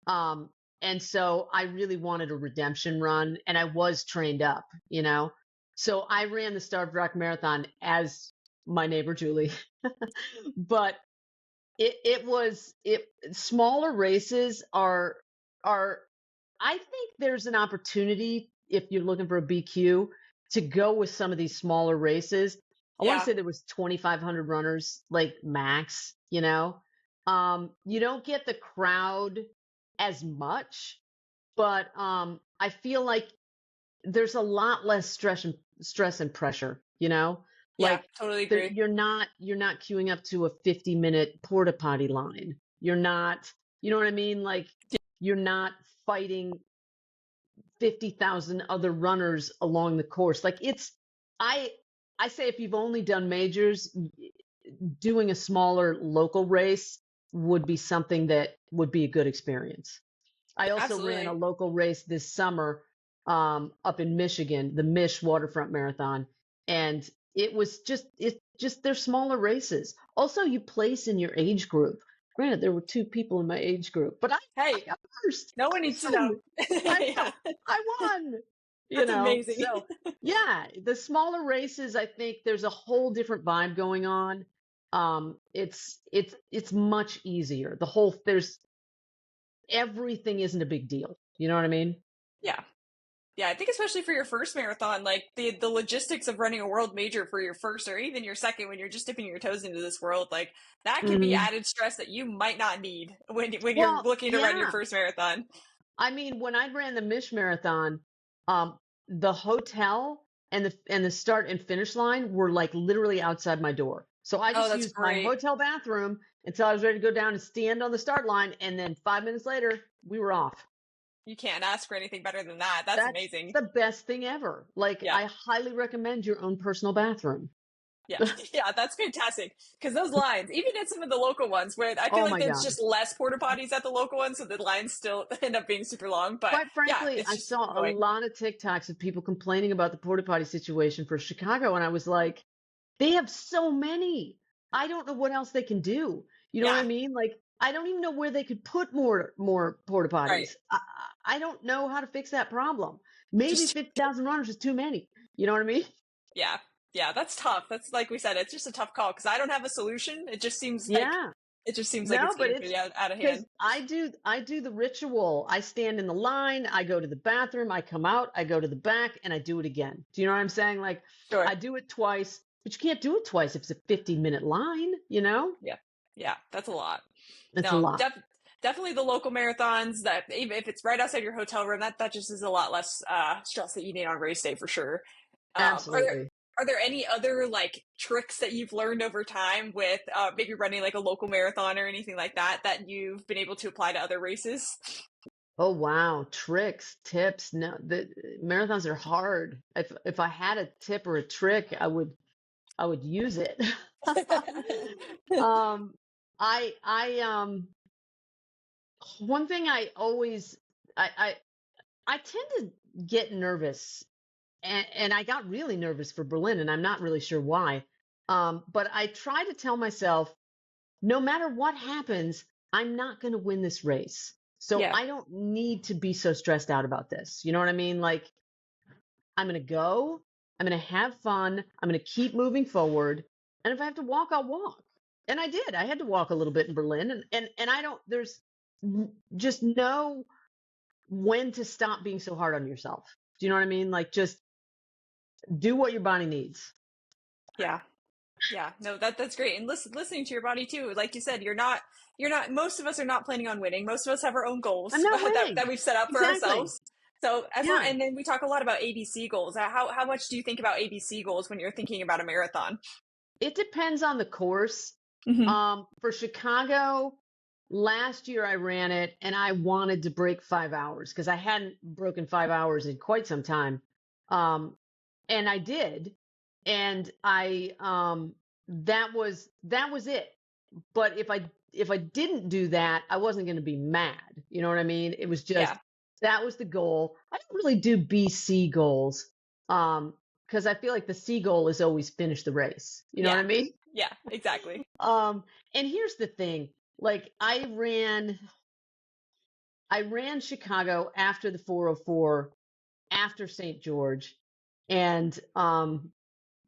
S2: um, and so I really wanted a redemption run, and I was trained up, you know. So I ran the Starved Rock Marathon as my neighbor Julie, but it smaller races are I think there's an opportunity if you're looking for a BQ to go with some of these smaller races. I want to
S1: Yeah.
S2: say there was 2,500 runners, like max, you know. You don't get the crowd as much, but I feel like there's a lot less stress and pressure, you know?
S1: Yeah.
S2: Like
S1: Totally
S2: there,
S1: agree.
S2: you're not queuing up to a 50-minute porta potty line. You're not, you know what I mean? Like you're not fighting 50,000 other runners along the course. Like it's I I say if you've only done majors, doing a smaller local race would be something that would be a good experience. I also ran a
S1: Absolutely.
S2: local race this summer up in Michigan, the Mish Waterfront Marathon, and it's just they're smaller races. Also, you place in your age group. Granted, there were 2 people in my age group, but I
S1: Hey,
S2: got first.
S1: no one
S2: I
S1: needs to know.
S2: won. I
S1: Yeah.
S2: know. I won.
S1: That's amazing.
S2: So yeah, the smaller races, I think there's a whole different vibe going on. It's much easier. There's everything isn't a big deal. You know what I mean?
S1: Yeah. Yeah, I think especially for your first marathon, like the logistics of running a world major for your first or even your second when you're just dipping your toes into this world, like that can be
S2: Hmm.
S1: added stress that you might not need when you're
S2: Well,
S1: looking to run your
S2: yeah.
S1: first marathon.
S2: I mean, when I ran the Mish Marathon, the hotel and the start and finish line were like literally outside my door. So I
S1: Oh,
S2: just
S1: that's
S2: used my
S1: great.
S2: hotel bathroom until I was ready to go down and stand on the start line, and then 5 minutes later, we were off.
S1: You can't ask for anything better than that. That's
S2: That's
S1: amazing.
S2: the best thing ever. Like,
S1: Yeah.
S2: I highly recommend your own personal bathroom.
S1: Yeah, yeah, that's fantastic. Because those lines, even at some of the local ones, where I feel
S2: Oh
S1: like
S2: my
S1: there's
S2: God.
S1: just less porta potties at the local ones, so the lines still end up being super long. But
S2: Quite
S1: yeah,
S2: frankly,
S1: it's
S2: I
S1: just
S2: saw a
S1: annoying.
S2: lot of TikToks of people complaining about the porta potty situation for Chicago, and I was like, they have so many. I don't know what else they can do. You know what I
S1: Yeah,
S2: mean? Like, I don't even know where they could put more porta
S1: right.
S2: potties. I don't know how to fix that problem. Maybe
S1: Just
S2: 50,000 runners is too many. You know what I mean?
S1: yeah, yeah, that's tough. That's like we said, it's just a tough call because I don't have a solution.
S2: Yeah.
S1: It just seems like
S2: No,
S1: it's
S2: but
S1: getting
S2: it's
S1: pretty out of
S2: because
S1: hand.
S2: I do the ritual. I stand in the line, I go to the bathroom, I come out, I go to the back, and I do it again. Do you know what I'm saying? Like
S1: Sure.
S2: I do it twice, but you can't do it twice if it's a 50-minute line, you know?
S1: Yeah, yeah, that's a lot.
S2: It's a
S1: No,
S2: lot.
S1: definitely the local marathons. That even if it's right outside your hotel room, that just is a lot less stress that you need on race day for sure.
S2: Absolutely.
S1: Are there any other like tricks that you've learned over time with maybe running like a local marathon or anything like that that you've been able to apply to other races?
S2: Oh wow, tricks, tips. No, the marathons are hard. If I had a tip or a trick, I would use it. Um I One thing I I tend to get nervous, and I got really nervous for Berlin, and I'm not really sure why. But I try to tell myself, no matter what happens, I'm not going to win this race. So
S1: Yeah.
S2: I don't need to be so stressed out about this. You know what I mean? Like, I'm going to go, I'm going to have fun, I'm going to keep moving forward. And if I have to walk, I'll walk. And I did. I had to walk a little bit in Berlin. And I don't, there's just know when to stop being so hard on yourself. Do you know what I mean? Like, just do what your body needs.
S1: Yeah. Yeah, no, that's great. And listening to your body too, like you said, you're not most of us are not planning on winning. Most of us have our own
S2: I'm
S1: goals
S2: not
S1: that
S2: winning.
S1: we've set up for
S2: Exactly.
S1: ourselves. So as long,
S2: Yeah.
S1: and then we talk a lot about ABC goals. How much do you think about ABC goals when you're thinking about a marathon?
S2: It depends on the course.
S1: Hmm.
S2: For Chicago, last year I ran it and I wanted to break 5 hours because I hadn't broken 5 hours in quite some time. Um, and I did. And that was it. But if I didn't do that, I wasn't going to be mad. You know what I mean? It was just
S1: Yeah,
S2: that was the goal. I don't really do BC goals because I feel like the C goal is always finish the race. You know what
S1: yeah,
S2: I mean?
S1: yeah, exactly.
S2: Um, and here's the thing, like I ran Chicago after the 404, after St. George, and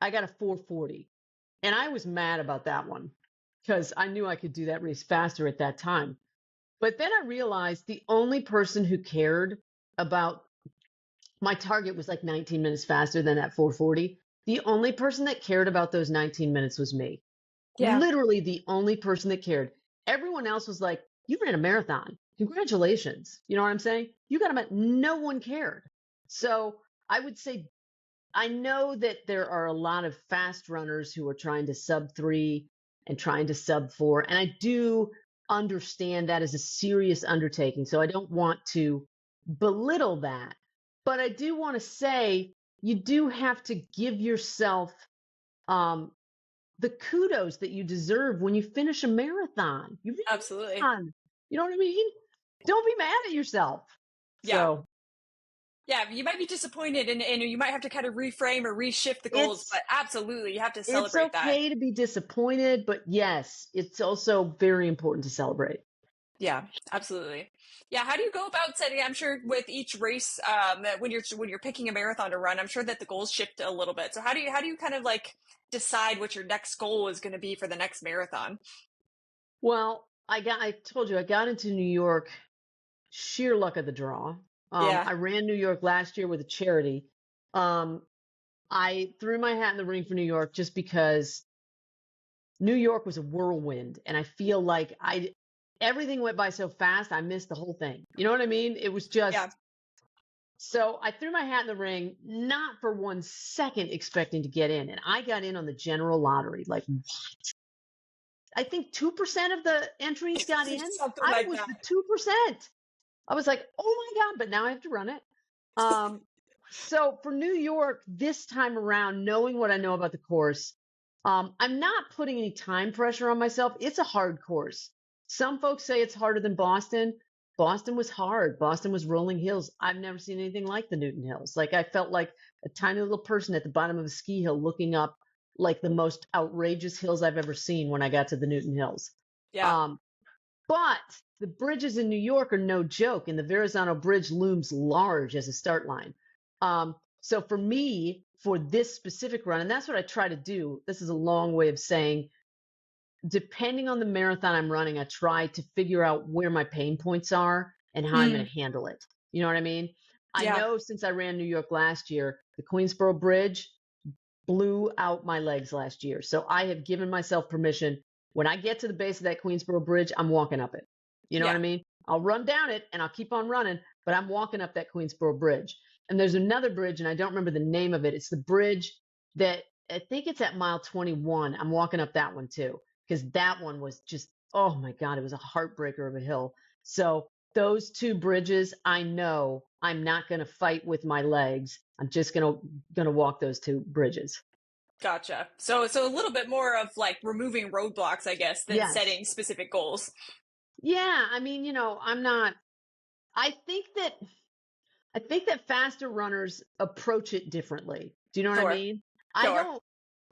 S2: I got a 440. And I was mad about that one because I knew I could do that race faster at that time. But then I realized the only person who cared about my target was like 19 minutes faster than that 440. The only person that cared about those 19 minutes was me.
S1: Yeah,
S2: Literally the only person that cared. Everyone else was like, you ran a marathon. Congratulations. You know what I'm saying? You got a, no one cared. So I would say, I know that there are a lot of fast runners who are trying to sub 3 and trying to sub 4. And I do understand that is a serious undertaking. So I don't want to belittle that. But I do want to say you do have to give yourself um, the kudos that you deserve when you finish a marathon. You ran
S1: absolutely.
S2: a marathon. You know what I mean? Don't be mad at yourself.
S1: Yeah.
S2: So
S1: Yeah, you might be disappointed and you might have to kind of reframe or reshift the goals,
S2: it's
S1: but absolutely, you have to
S2: it's
S1: celebrate that.
S2: okay to be disappointed, but yes, it's also very important to celebrate.
S1: Yeah, absolutely. Yeah, how do you go about setting? I'm sure with each race, that when you're picking a marathon to run, I'm sure that the goals shift a little bit. So how do you kind of like decide what your next goal is going to be for the next marathon?
S2: Well, I told you I got into New York, sheer luck of the draw.
S1: Yeah,
S2: I ran New York last year with a charity. Um, I threw my hat in the ring for New York just because New York was a whirlwind, and I feel like I everything went by so fast, I missed the whole thing. You know what I mean? It was
S1: yeah,
S2: just so I threw my hat in the ring, not for 1 second expecting to get in, and I got in on the general lottery. Like I think 2% of the entries got in.
S1: something
S2: I
S1: like
S2: was
S1: that.
S2: the 2%. I was like, oh my God, but now I have to run it. Um, so for New York this time around, knowing what I know about the course, I'm not putting any time pressure on myself. It's a hard course. Some folks say it's harder than Boston. Boston was hard. Boston was rolling hills. I've never seen anything like the Newton Hills. Like I felt like a tiny little person at the bottom of a ski hill looking up like the most outrageous hills I've ever seen when I got to the Newton Hills.
S1: Yeah,
S2: Um, but the bridges in New York are no joke, and the Verrazano Bridge looms large as a start line. So for me, for this specific run, and that's what I try to do, this is a long way of saying, depending on the marathon I'm running, I try to figure out where my pain points are and how I'm going
S1: mm,
S2: to handle it. You know what I mean? I
S1: yeah,
S2: know since I ran New York last year, the Queensboro Bridge blew out my legs last year. So I have given myself permission. When I get to the base of that Queensboro Bridge, I'm walking up it. You know what
S1: yeah,
S2: I mean? I'll run down it and I'll keep on running, but I'm walking up that Queensboro Bridge. And there's another bridge, and I don't remember the name of it. It's the bridge that I think it's at mile 21. I'm walking up that one too, because that one was just, oh my God, it was a heartbreaker of a hill. So those two bridges, I know I'm not going to fight with my legs. I'm just going to walk those two bridges.
S1: gotcha. So a little bit more of like removing roadblocks, I guess, than
S2: Yes.
S1: setting specific goals.
S2: Yeah, I mean, I'm not. I think that I think that faster runners approach it differently. Do you know what I
S1: Sure,
S2: mean? I
S1: sure.
S2: don't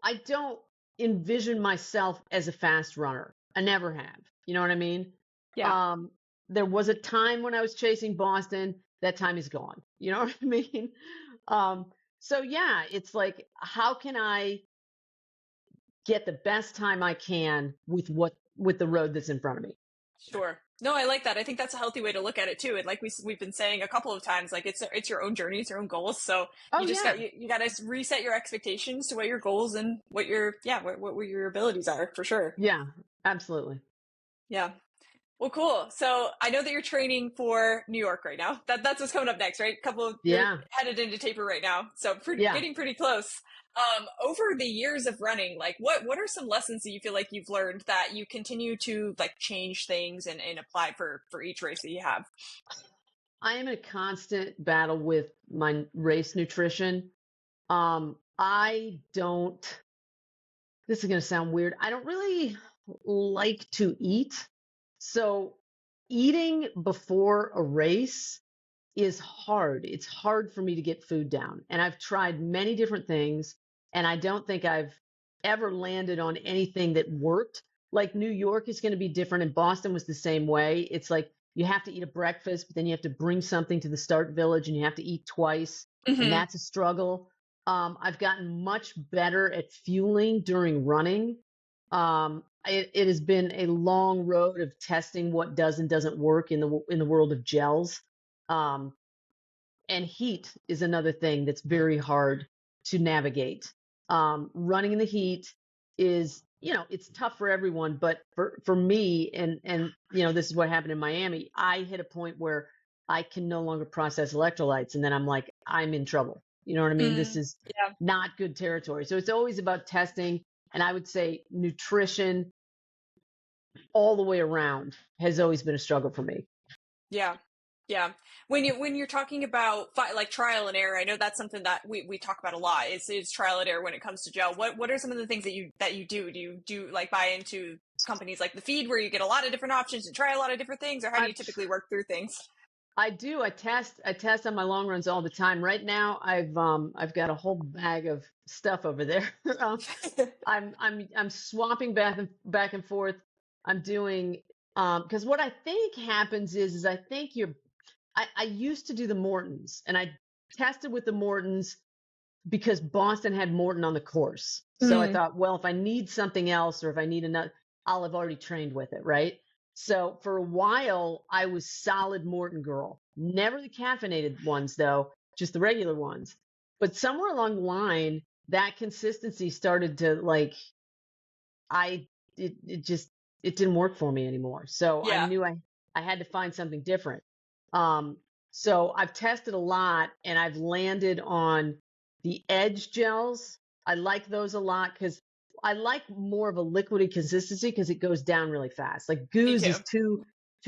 S2: I don't envision myself as a fast runner. I never have. You know what I mean?
S1: Yeah,
S2: Um, there was a time when I was chasing Boston. That time is gone. You know what I mean? Um, so yeah, it's like, how can I get the best time I can with the road that's in front of me?
S1: sure. No, I like that. I think that's a healthy way to look at it too. And like we've been saying a couple of times, like it's your own journey, it's your own goals. So
S2: Oh
S1: you just
S2: yeah,
S1: you got to reset your expectations to what your goals and what your what your abilities are for sure.
S2: yeah, absolutely.
S1: Yeah. Well, cool. So I know that you're training for New York right now. That's what's coming up next, right? You're
S2: Yeah,
S1: headed into taper right now, so
S2: yeah.
S1: getting pretty close. Over the years of running, like what are some lessons that you feel like you've learned that you continue to like change things and apply for each race that you have?
S2: I am in a constant battle with my race nutrition. I don't, this is going to sound weird. I don't really like to eat. So eating before a race is hard. It's hard for me to get food down. And I've tried many different things, and I don't think I've ever landed on anything that worked. Like New York is going to be different, and Boston was the same way. It's like you have to eat a breakfast, but then you have to bring something to the start village, and you have to eat twice, and
S1: Hmm.
S2: that's a struggle. I've gotten much better at fueling during running. It has been a long road of testing what does and doesn't work in the world of gels. Um, and heat is another thing that's very hard to navigate. Running in the heat is, it's tough for everyone, but for me, and this is what happened in Miami. I hit a point where I can no longer process electrolytes, and then I'm like, I'm in trouble. You know what I mean? This
S1: Mm,
S2: is
S1: yeah,
S2: not good territory. So it's always about testing, and I would say nutrition all the way around has always been a struggle for me.
S1: yeah, yeah. When you're talking about like trial and error, I know that's something that we talk about a lot. Is trial and error when it comes to gel. What are some of the things that you do? Do you do like buy into companies like the feed where you get a lot of different options and try a lot of different things, or how do you
S2: I've
S1: typically work through things?
S2: I do. I test on my long runs all the time. Right now, I've got a whole bag of stuff over there. I'm swapping back and forth. I'm doing because what I think happens is I think I used to do the Mortons, and I tested with the Mortons because Boston had Morton on the course. So I
S1: Mm,
S2: thought, well, if I need something else or if I need another, I'll have already trained with it, right? So for a while, I was solid Morton girl. Never the caffeinated ones, though, just the regular ones. But somewhere along the line, that consistency started to like, I, it just, it didn't work for me anymore. So I
S1: yeah.
S2: knew I had to find something different. Um, so I've tested a lot and I've landed on the Edge gels. I like those a lot because I like more of a liquidy consistency because it goes down really fast. Like
S1: Me
S2: Goose
S1: too.
S2: is too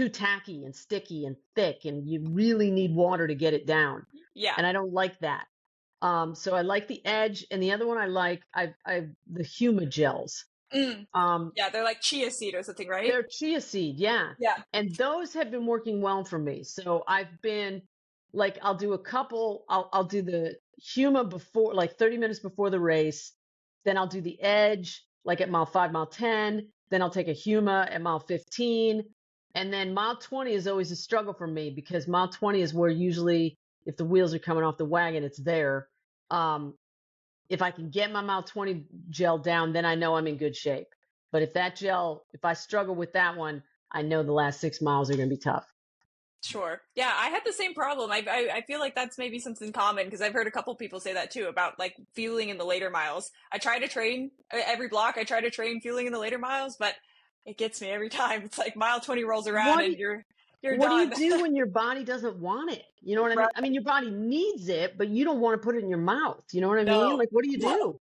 S2: tacky and sticky and thick, and you really need water to get it down.
S1: Yeah.
S2: And I don't like that. So I like the Edge, and the other one I like, I've the Huma gels.
S1: Mm,
S2: Um,
S1: yeah. They're like chia seed or something, right?
S2: they're chia seed, yeah.
S1: Yeah.
S2: And those have been working well for me. So I've been like, I'll do a couple, I'll do the Huma before, like 30 minutes before the race. Then I'll do the Edge, like at mile 5, mile 10. Then I'll take a Huma at mile 15. And then mile 20 is always a struggle for me because mile 20 is where usually if the wheels are coming off the wagon, it's there. Um, if I can get my mile 20 gel down, then I know I'm in good shape. But if I struggle with that one, I know the last 6 miles are going to be tough.
S1: Sure. Yeah, I had the same problem. I feel like that's maybe something common because I've heard a couple people say that too about like fueling in the later miles. I try to train every block. I try to train fueling in the later miles, but it gets me every time. It's like mile 20 rolls around
S2: What do
S1: and
S2: you,
S1: you're
S2: what do you
S1: done.
S2: do when your body doesn't want it? You know what I mean?
S1: Right.
S2: I mean, your body needs it, but you don't want to put it in your mouth. You know what I mean?
S1: No.
S2: Like, what do you
S1: No.
S2: do?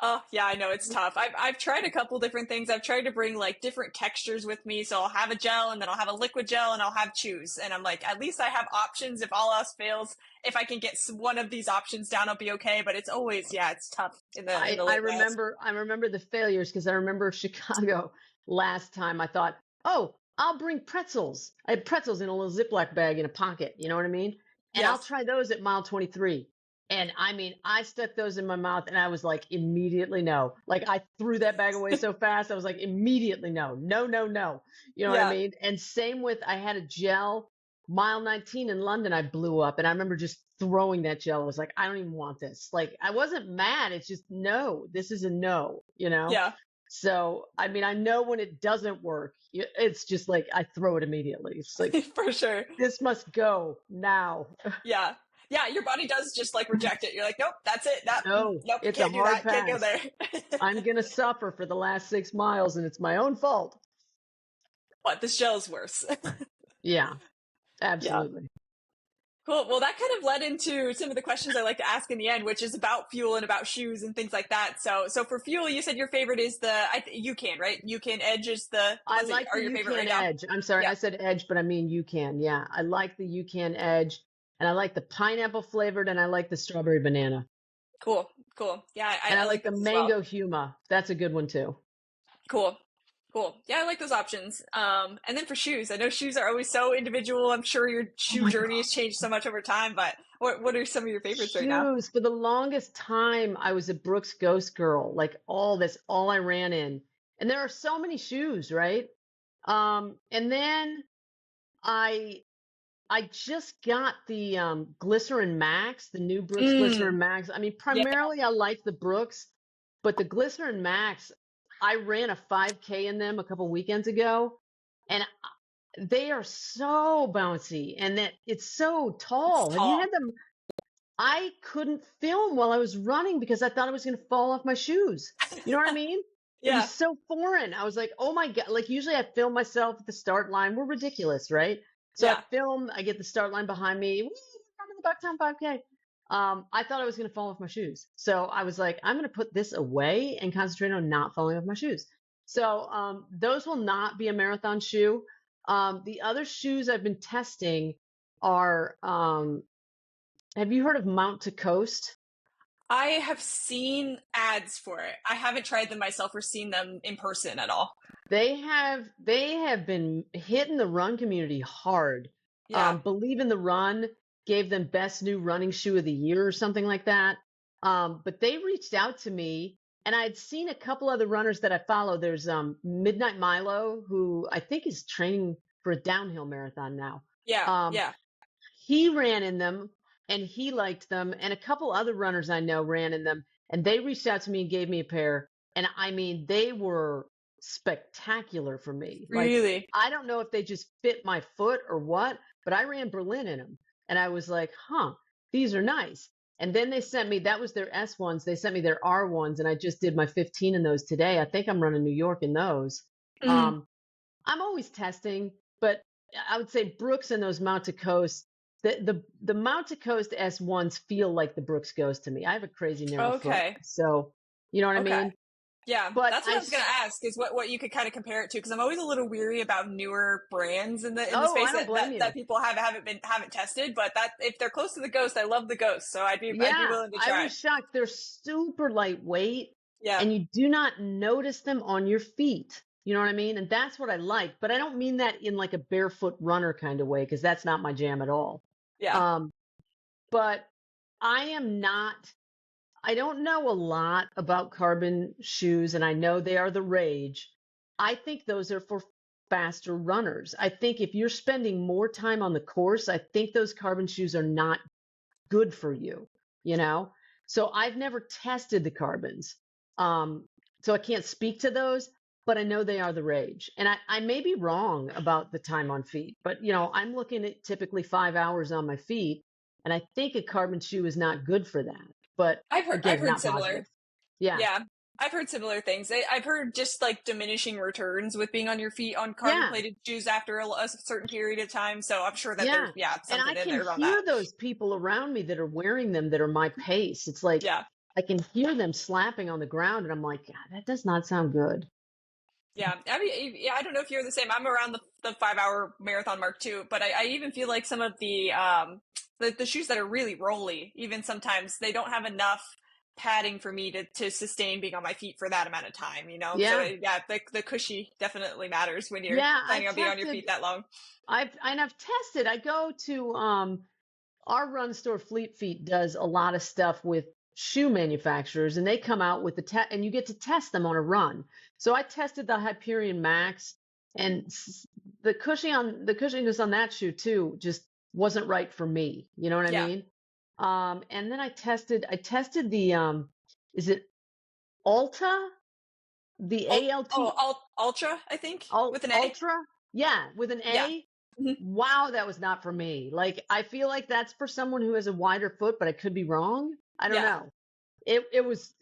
S1: Oh, yeah, I know it's tough. I've tried a couple different things. I've tried to bring like different textures with me. So I'll have a gel and then I'll have a liquid gel and I'll have chews. And I'm like, at least I have options if all else fails. If I can get one of these options down, I'll be okay. But it's always, yeah, it's tough in
S2: I,
S1: the
S2: I
S1: late miles.
S2: remember I remember the failures because I remember Chicago last time. I thought, oh, I'll bring pretzels. I have pretzels in a little Ziploc bag in a pocket. You know what I mean? And I'll
S1: Yes.
S2: try those at mile 23. And I mean, I stuck those in my mouth and I was like, immediately no. Like I threw that bag away so fast. I was like, immediately no, no, no, no. You know what I
S1: Yeah.
S2: mean? And same with, I had a gel mile 19 in London. I blew up and I remember just throwing that gel. I was like, I don't even want this. Like I wasn't mad. It's just, no, this is a no, you know?
S1: Yeah.
S2: So, I mean, I know when it doesn't work, it's just like I throw it immediately. It's like,
S1: For sure.
S2: this must go now.
S1: Yeah. Yeah, your body does just like reject it. You're like, nope, that's it.
S2: No,
S1: Nope,
S2: it's a
S1: can't do
S2: hard
S1: that. Can't go
S2: pass.
S1: there.
S2: I'm going to suffer for the last 6 miles and it's my own fault.
S1: But this gel is worse.
S2: Yeah,
S1: Yeah.
S2: absolutely.
S1: Cool. Well, that kind of led into some of the questions I like to ask in the end, which is about fuel and about shoes and things like that. So for fuel, you said your favorite is the UCAN, right? UCAN Edge is the
S2: I
S1: ones that
S2: like
S1: are
S2: the
S1: your favorite right
S2: UCAN
S1: now.
S2: Edge. I'm sorry,
S1: Yeah.
S2: I said Edge, but I mean UCAN. Yeah, I like the UCAN Edge and I like the pineapple flavored and I like the strawberry banana.
S1: Cool. Cool. Yeah,
S2: And I
S1: I
S2: like
S1: like
S2: the
S1: those as well.
S2: mango huma. That's a good one too.
S1: Cool. Cool. Yeah, I like those options. And then for shoes, I know shoes are always so individual. I'm sure your
S2: Oh
S1: shoe
S2: my
S1: journey
S2: God.
S1: has changed so much over time, but what are some of your favorites right now?
S2: Shoes. For the longest time, I was a Brooks Ghost girl. Like all I ran in. And there are so many shoes, right? And then I I just got the Glycerin Max, the new Brooks
S1: Mm,
S2: Glycerin Max. I mean,
S1: yeah.
S2: primarily I like the Brooks, but the Glycerin Max, I ran a 5K in them a couple weekends ago, and they are so bouncy and that it's so
S1: It's
S2: tall. Have you
S1: tall.
S2: had them? I couldn't film while I was running because I thought I was going to fall off my shoes. You know what I mean? It
S1: Yeah.
S2: was so foreign. I was like, oh my God. Like, usually I film myself at the start line. We're ridiculous, right? So I
S1: Yeah.
S2: film, I get the start line behind me. Woo, I'm in the Bucktown 5K. I thought I was going to fall off my shoes. So I was like, I'm going to put this away and concentrate on not falling off my shoes. So those will not be a marathon shoe. The other shoes I've been testing are have you heard of Mount to Coast?
S1: I have seen ads for it. I haven't tried them myself or seen them in person at all.
S2: They have been hitting the run community hard.
S1: Yeah.
S2: Believe in the Run gave them best new running shoe of the year or something like that. But they reached out to me and I had seen a couple other runners that I follow. There's Midnight Milo, who I think is training for a downhill marathon now.
S1: Yeah.
S2: Um,
S1: Yeah.
S2: he ran in them and he liked them, and a couple other runners I know ran in them, and they reached out to me and gave me a pair. And I mean, they were spectacular for me. Like,
S1: Really.
S2: I don't know if they just fit my foot or what, but I ran Berlin in them. And I was like, huh, these are nice. And then they sent me, that was their S ones. They sent me their R ones, and I just did my 15 in those today. I think I'm running New York in those.
S1: Mm.
S2: Um, I'm always testing, but I would say Brooks and those Mount to Coast, the Mount to Coast S1s feel like the Brooks Ghost to me. I have a crazy narrow foot,
S1: Okay.
S2: so you know what I
S1: Okay.
S2: mean.
S1: Yeah,
S2: But
S1: that's what I was gonna ask is what you could kind of compare it to because I'm always a little weary about newer brands in the
S2: oh, I
S1: space
S2: don't blame
S1: that
S2: you.
S1: people haven't tested, but that if they're close to the Ghost, I love the Ghost, so I'd be
S2: Yeah,
S1: willing to
S2: I
S1: try.
S2: was shocked. They're super lightweight,
S1: Yeah,
S2: and you do not notice them on your feet. You know what I mean? And that's what I like. But I don't mean that in like a barefoot runner kind of way, because that's not my jam at all.
S1: yeah.
S2: Um, but I am not. I don't know a lot about carbon shoes, and I know they are the rage. I think those are for faster runners. I think if you're spending more time on the course, I think those carbon shoes are not good for you, you know? So I've never tested the carbons. So I can't speak to those, but I know they are the rage. And I may be wrong about the time on feet, but I'm looking at typically 5 hours on my feet, and I think a carbon shoe is not good for that. But
S1: I've
S2: again,
S1: heard
S2: not
S1: similar.
S2: positive. Yeah.
S1: Yeah, I've heard similar things. I've heard just like diminishing returns with being on your feet on carbon
S2: Yeah.
S1: plated shoes after a certain period of time. So I'm sure that there's
S2: Yeah. And I
S1: something in
S2: can
S1: there around that.
S2: hear those people around me that are wearing them that are my pace. It's like
S1: Yeah.
S2: I can hear them slapping on the ground, and I'm like, God, that does not sound good.
S1: Yeah, I mean, yeah, I don't know if you're the same. I'm around the 5 hour marathon mark too, but I even feel like some of the shoes that are really rolly, even sometimes they don't have enough. padding for me to sustain being on my feet for that amount of time, you know? So
S2: Yeah.
S1: yeah, the cushy definitely matters when you're
S2: Yeah,
S1: planning on being on your feet that long.
S2: I've tested. I go to our run store Fleet Feet does a lot of stuff with shoe manufacturers, and they come out with and you get to test them on a run. So I tested the Hyperion Max, and the cushioniness on that shoe too just wasn't right for me. You know what I
S1: Yeah.
S2: mean? And then I tested the is it Alta? The ALT
S1: Ultra, I think, with an A.
S2: Ultra? Yeah, with an
S1: Yeah.
S2: A.
S1: Mhm.
S2: Wow, that was not for me. Like, I feel like that's for someone who has a wider foot, but I could be wrong. I don't
S1: Yeah.
S2: know. It was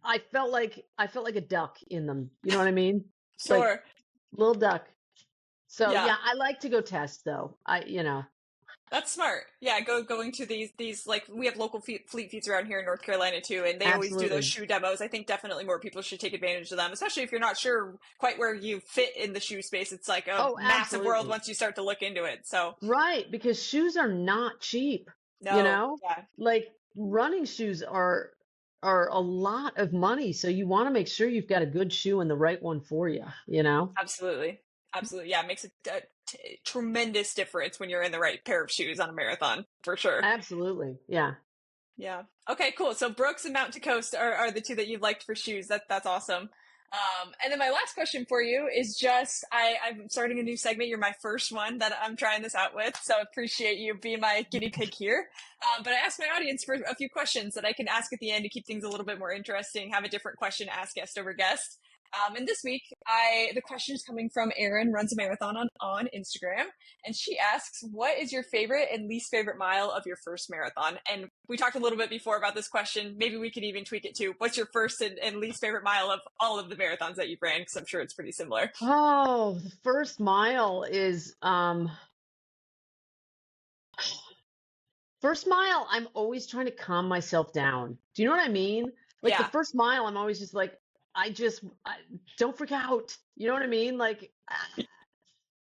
S2: I felt like a duck in them. You know what I mean? Like
S1: Sure.
S2: little duck. So
S1: Yeah.
S2: yeah, I like to go test though.
S1: That's smart. Yeah, going to these like we have local fleet feeds around here in North Carolina too, and they always do those
S2: Absolutely.
S1: shoe demos. I think definitely more people should take advantage of them, especially if you're not sure quite where you fit in the shoe space. It's like a
S2: Oh,
S1: massive world
S2: absolutely.
S1: once you start to look into it. So
S2: Right, because shoes are not cheap, you
S1: no,
S2: know?
S1: yeah,
S2: Like running shoes are a lot of money, so you want to make sure you've got a good shoe and the right one for you, you know?
S1: absolutely, absolutely, yeah, it makes a tremendous difference when you're in the right pair of shoes on a marathon for sure.
S2: Absolutely. Yeah.
S1: Yeah. Okay, cool. So Brooks and Mountain to Coast are the two that you've liked for shoes. That's awesome. And then my last question for you is just I'm starting a new segment. You're my first one that I'm trying this out with, so I appreciate you being my guinea pig here. But I asked my audience for a few questions that I can ask at the end to keep things a little bit more interesting. Have a different question to ask guest over guest. And this week, the question is coming from Erin, runs a marathon on Instagram, and she asks, "What is your favorite and least favorite mile of your first marathon?" And we talked a little bit before about this question. Maybe we could even tweak it to, "What's your first and least favorite mile of all of the marathons that you've ran?" Because I'm sure it's pretty similar.
S2: Oh, the first mile is first mile, I'm always trying to calm myself down. Do you know what I mean? Like the
S1: Yeah.
S2: first mile, I'm always just like, don't freak out. You know what I mean? Like,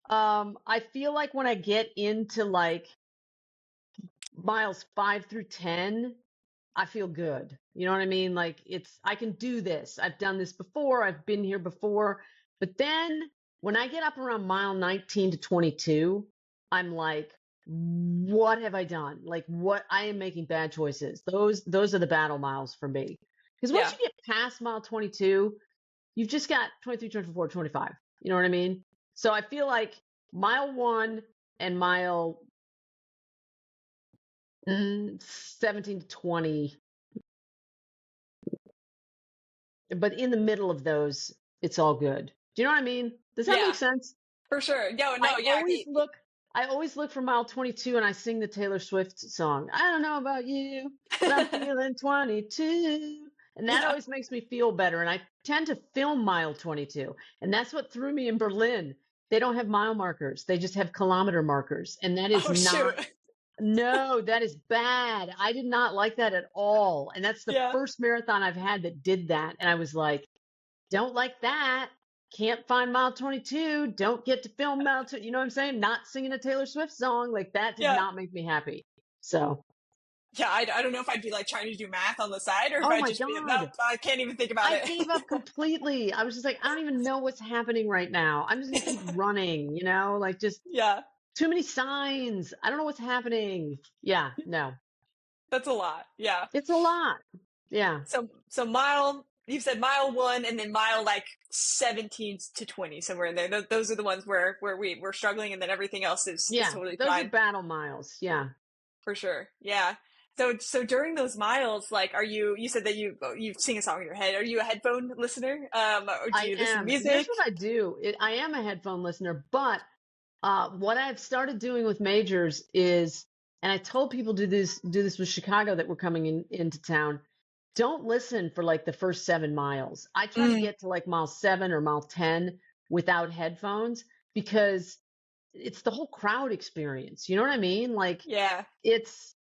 S2: I feel like when I get into like miles 5 through 10, I feel good. You know what I mean? Like I can do this. I've done this before. I've been here before. But then when I get up around mile 19 to 22, I'm like, what have I done? Like what I am making bad choices. Those are the battle miles for me. Because once
S1: Yeah.
S2: you get past mile 22, you've just got 23, 24, 25. You know what I mean? So I feel like mile 1 and mile 17 to 20, but in the middle of those, it's all good. Do you know what I mean? Does that make
S1: Yeah.
S2: sense?
S1: For sure. No,
S2: I
S1: no, yeah.
S2: always look I always look for mile 22 and I sing the Taylor Swift song. I don't know about you, but I'm feeling 22. And that
S1: Yeah.
S2: always makes me feel better. And I tend to film mile 22. And that's what threw me in Berlin. They don't have mile markers. They just have kilometer markers. And that is
S1: Oh, shoot.
S2: not no, that is bad. I did not like that at all. And that's the
S1: Yeah.
S2: first marathon I've had that did that. And I was like, don't like that. Can't find mile 22. Don't get to film mile 2. You know what I'm saying? Not singing a Taylor Swift song. Like that did
S1: Yeah.
S2: not make me happy. So,
S1: Yeah. I don't know if I'd be like trying to do math on the side or if
S2: oh
S1: I'd
S2: my
S1: just be, nope,
S2: God.
S1: I can't even think about
S2: I
S1: it.
S2: gave up completely. I was just like, I don't even know what's happening right now. I'm just going to keep running, like just
S1: Yeah.
S2: too many signs. I don't know what's happening. Yeah, no.
S1: That's a lot. Yeah.
S2: It's a lot. Yeah.
S1: So mile, you said mile one and then mile like 17 to 20, somewhere in there. Those are the ones where we're struggling and then everything else is
S2: Yeah.
S1: totally
S2: Those are
S1: fine
S2: battle miles. Yeah.
S1: for sure. Yeah. So during those miles, like, you said that you sing a song in your head. Are you a headphone listener? Or do
S2: I
S1: you listen to
S2: am. Here's
S1: music?
S2: what I do. I am a headphone listener, but what I've started doing with majors is, and I told people do this with Chicago that were coming into town. Don't listen for like the first 7 miles. I try to
S1: Mm,
S2: get to like mile 7 or mile 10 without headphones because it's the whole crowd experience. You know what I mean? Like
S1: yeah.
S2: it's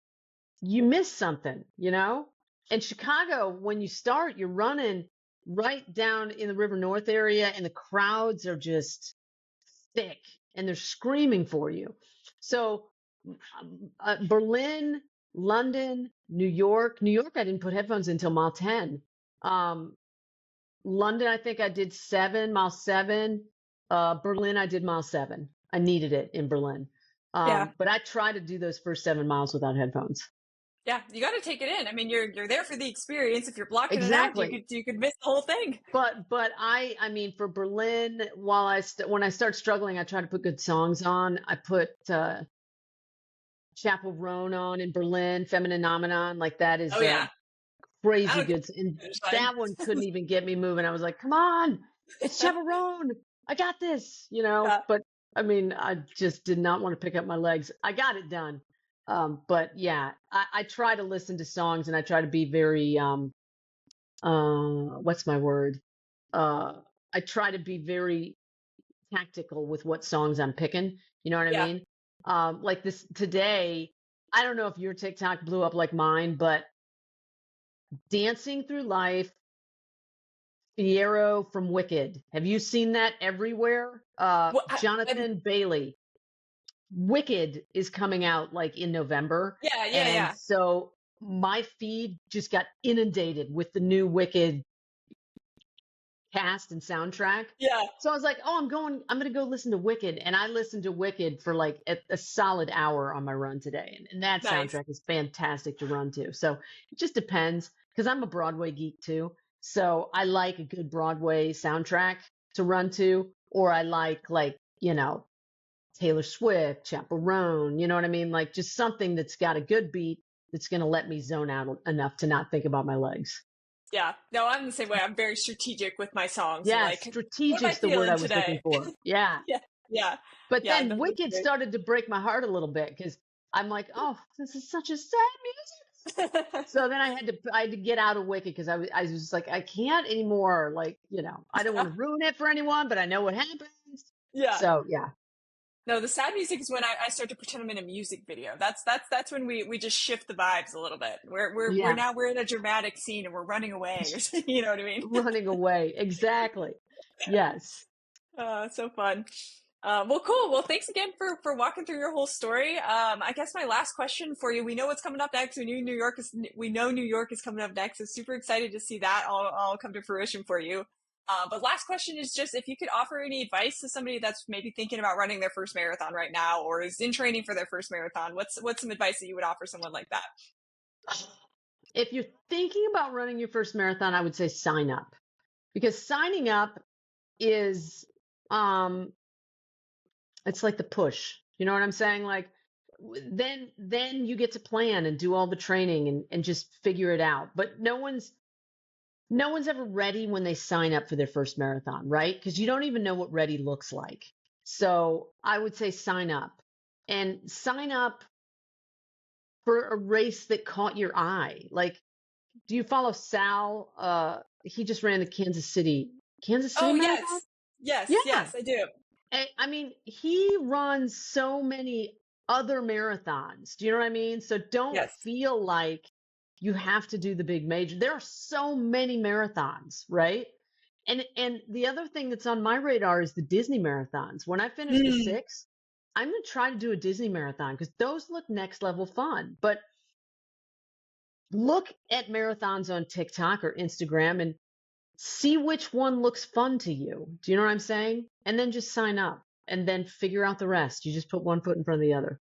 S2: you miss something. And Chicago, when you start, you're running right down in the River North area, and the crowds are just thick and they're screaming for you. So, Berlin London, New York. New York, I didn't put headphones in until mile 10. Um, London, I think I did mile 7. Berlin, I did mile 7. I needed it in Berlin.
S1: Yeah.
S2: But I try to do those first 7 miles without headphones.
S1: Yeah, you got to take it in. I mean, you're there for the experience. If you're blocking it out,
S2: Exactly.
S1: you could miss the whole thing.
S2: But I mean for Berlin, when I start struggling, I try to put good songs on. I put Chapel Roan on in Berlin, Feminine Nomenon, like that
S1: Oh
S2: is
S1: yeah, I
S2: crazy
S1: don't care.
S2: good. And
S1: Finish line.
S2: that one couldn't even get me moving. I was like, come on, it's Chaperone. I got this,
S1: Yeah,
S2: But I mean, I just did not want to pick up my legs. I got it done. But yeah, I try to listen to songs and I try to be very, what's my word? Uh, I try to be very tactical with what songs I'm picking. You know what I
S1: yeah.
S2: mean? Like this today, I don't know if your TikTok blew up like mine, but Dancing Through Life, Fiero from Wicked. Have you seen that everywhere?
S1: Well,
S2: Jonathan Bailey. Wicked is coming out like in November.
S1: yeah, yeah,
S2: And
S1: yeah,
S2: so my feed just got inundated with the new Wicked cast and soundtrack.
S1: yeah.
S2: So I was like, oh, I'm going to go listen to Wicked. And I listened to Wicked for like a solid hour on my run today. And that
S1: Nice.
S2: soundtrack is fantastic to run to. So it just depends because I'm a Broadway geek too. So I like a good Broadway soundtrack to run to, or I like, Taylor Swift, Chaperone, you know what I mean? Like just something that's got a good beat that's going to let me zone out enough to not think about my legs.
S1: Yeah. No, I'm the same way. I'm very strategic with my songs. I'm
S2: Yes,
S1: like, what am I
S2: strategic's the word
S1: feeling
S2: I was looking
S1: today?
S2: for. Yeah.
S1: Yeah, yeah,
S2: But
S1: yeah.
S2: then
S1: No, that's
S2: Wicked
S1: great.
S2: started to break my heart a little bit because I'm like, oh, this is such a sad music. So then I had to get out of Wicked because I was just like, I can't anymore. Like, I don't want to ruin it for anyone, but I know what happens.
S1: Yeah.
S2: So yeah,
S1: No, the sad music is when I start to pretend I'm in a music video. That's when we just shift the vibes a little bit. We're
S2: yeah,
S1: now we're in a dramatic scene and we're running away or something, you know what I mean?
S2: running away. Exactly. Yes.
S1: It's so fun. Well, cool. Well, thanks again for walking through your whole story. I guess my last question for you: we know what's coming up next. We know New York is coming up next. So super excited to see that all come to fruition for you. But last question is just if you could offer any advice to somebody that's maybe thinking about running their first marathon right now or is in training for their first marathon. What's some advice that you would offer someone like that?
S2: If you're thinking about running your first marathon, I would say sign up because signing up is um it's like the push. You know what I'm saying? Like then you get to plan and do all the training and just figure it out. But no one's ever ready when they sign up for their first marathon, right? Because you don't even know what ready looks like. So I would say sign up and sign up for a race that caught your eye. Like, do you follow Sal? He just ran the Kansas City
S1: Oh
S2: Marathon.
S1: yes, yes,
S2: Yeah.
S1: yes, I do.
S2: I mean, he runs so many other marathons. Do you know what I mean? So don't
S1: Yes.
S2: feel like you have to do the big major. There are so many marathons, right? And the other thing that's on my radar is the Disney marathons. When I finish the
S1: Mm.
S2: 6, I'm going to try to do a Disney marathon because those look next level fun. But look at marathons on TikTok or Instagram and see which one looks fun to you. Do you know what I'm saying? And then just sign up and then figure out the rest. You just put one foot in front of the other.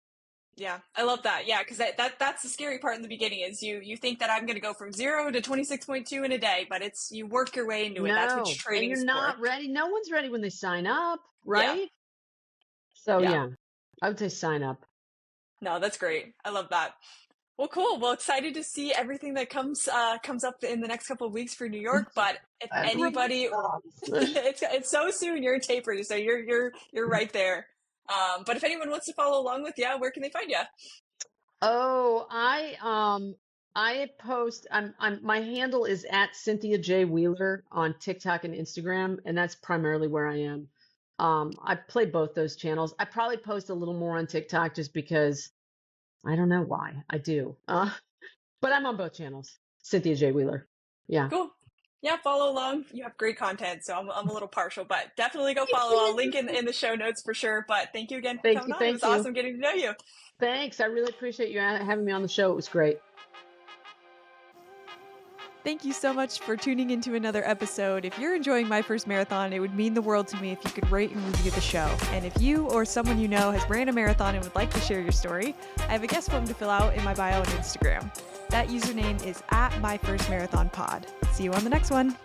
S1: Yeah, I love that. Yeah, because that's the scary part in the beginning is you think that I'm going to go from 0 to 26.2 in a day, but it's you work your way into it. That's what
S2: No,
S1: your
S2: and
S1: training
S2: you're
S1: is for.
S2: not ready. No one's ready when they sign up,
S1: Yeah,
S2: right? So
S1: yeah.
S2: yeah, I would say sign up.
S1: No, that's great. I love that. Well, cool. Well, excited to see everything that comes up in the next couple of weeks for New York. But if
S2: It really
S1: anybody,
S2: does.
S1: it's so soon. You're in taper, so you're right there. But if anyone wants to follow along with you, where can they find you?
S2: Oh, I post I'm my handle is at Cynthia J. Wheeler on TikTok and Instagram, and that's primarily where I am. I play both those channels. I probably post a little more on TikTok just because I don't know why. I do. But I'm on both channels. Cynthia J. Wheeler. Yeah.
S1: Cool. Yeah, follow along. You have great content, so I'm a little partial, but definitely go follow. I'll link in the show notes for sure. But thank you again for
S2: Thank
S1: coming
S2: you.
S1: on. It
S2: Thank
S1: was
S2: you.
S1: awesome getting to know you.
S2: Thanks. I really appreciate you having me on the show. It was great.
S1: Thank you so much for tuning into another episode. If you're enjoying My First Marathon, it would mean the world to me if you could rate and review the show. And if you or someone you know has ran a marathon and would like to share your story, I have a guest form to fill out in my bio on Instagram. That username is @MyFirstMarathonPod. See you on the next one.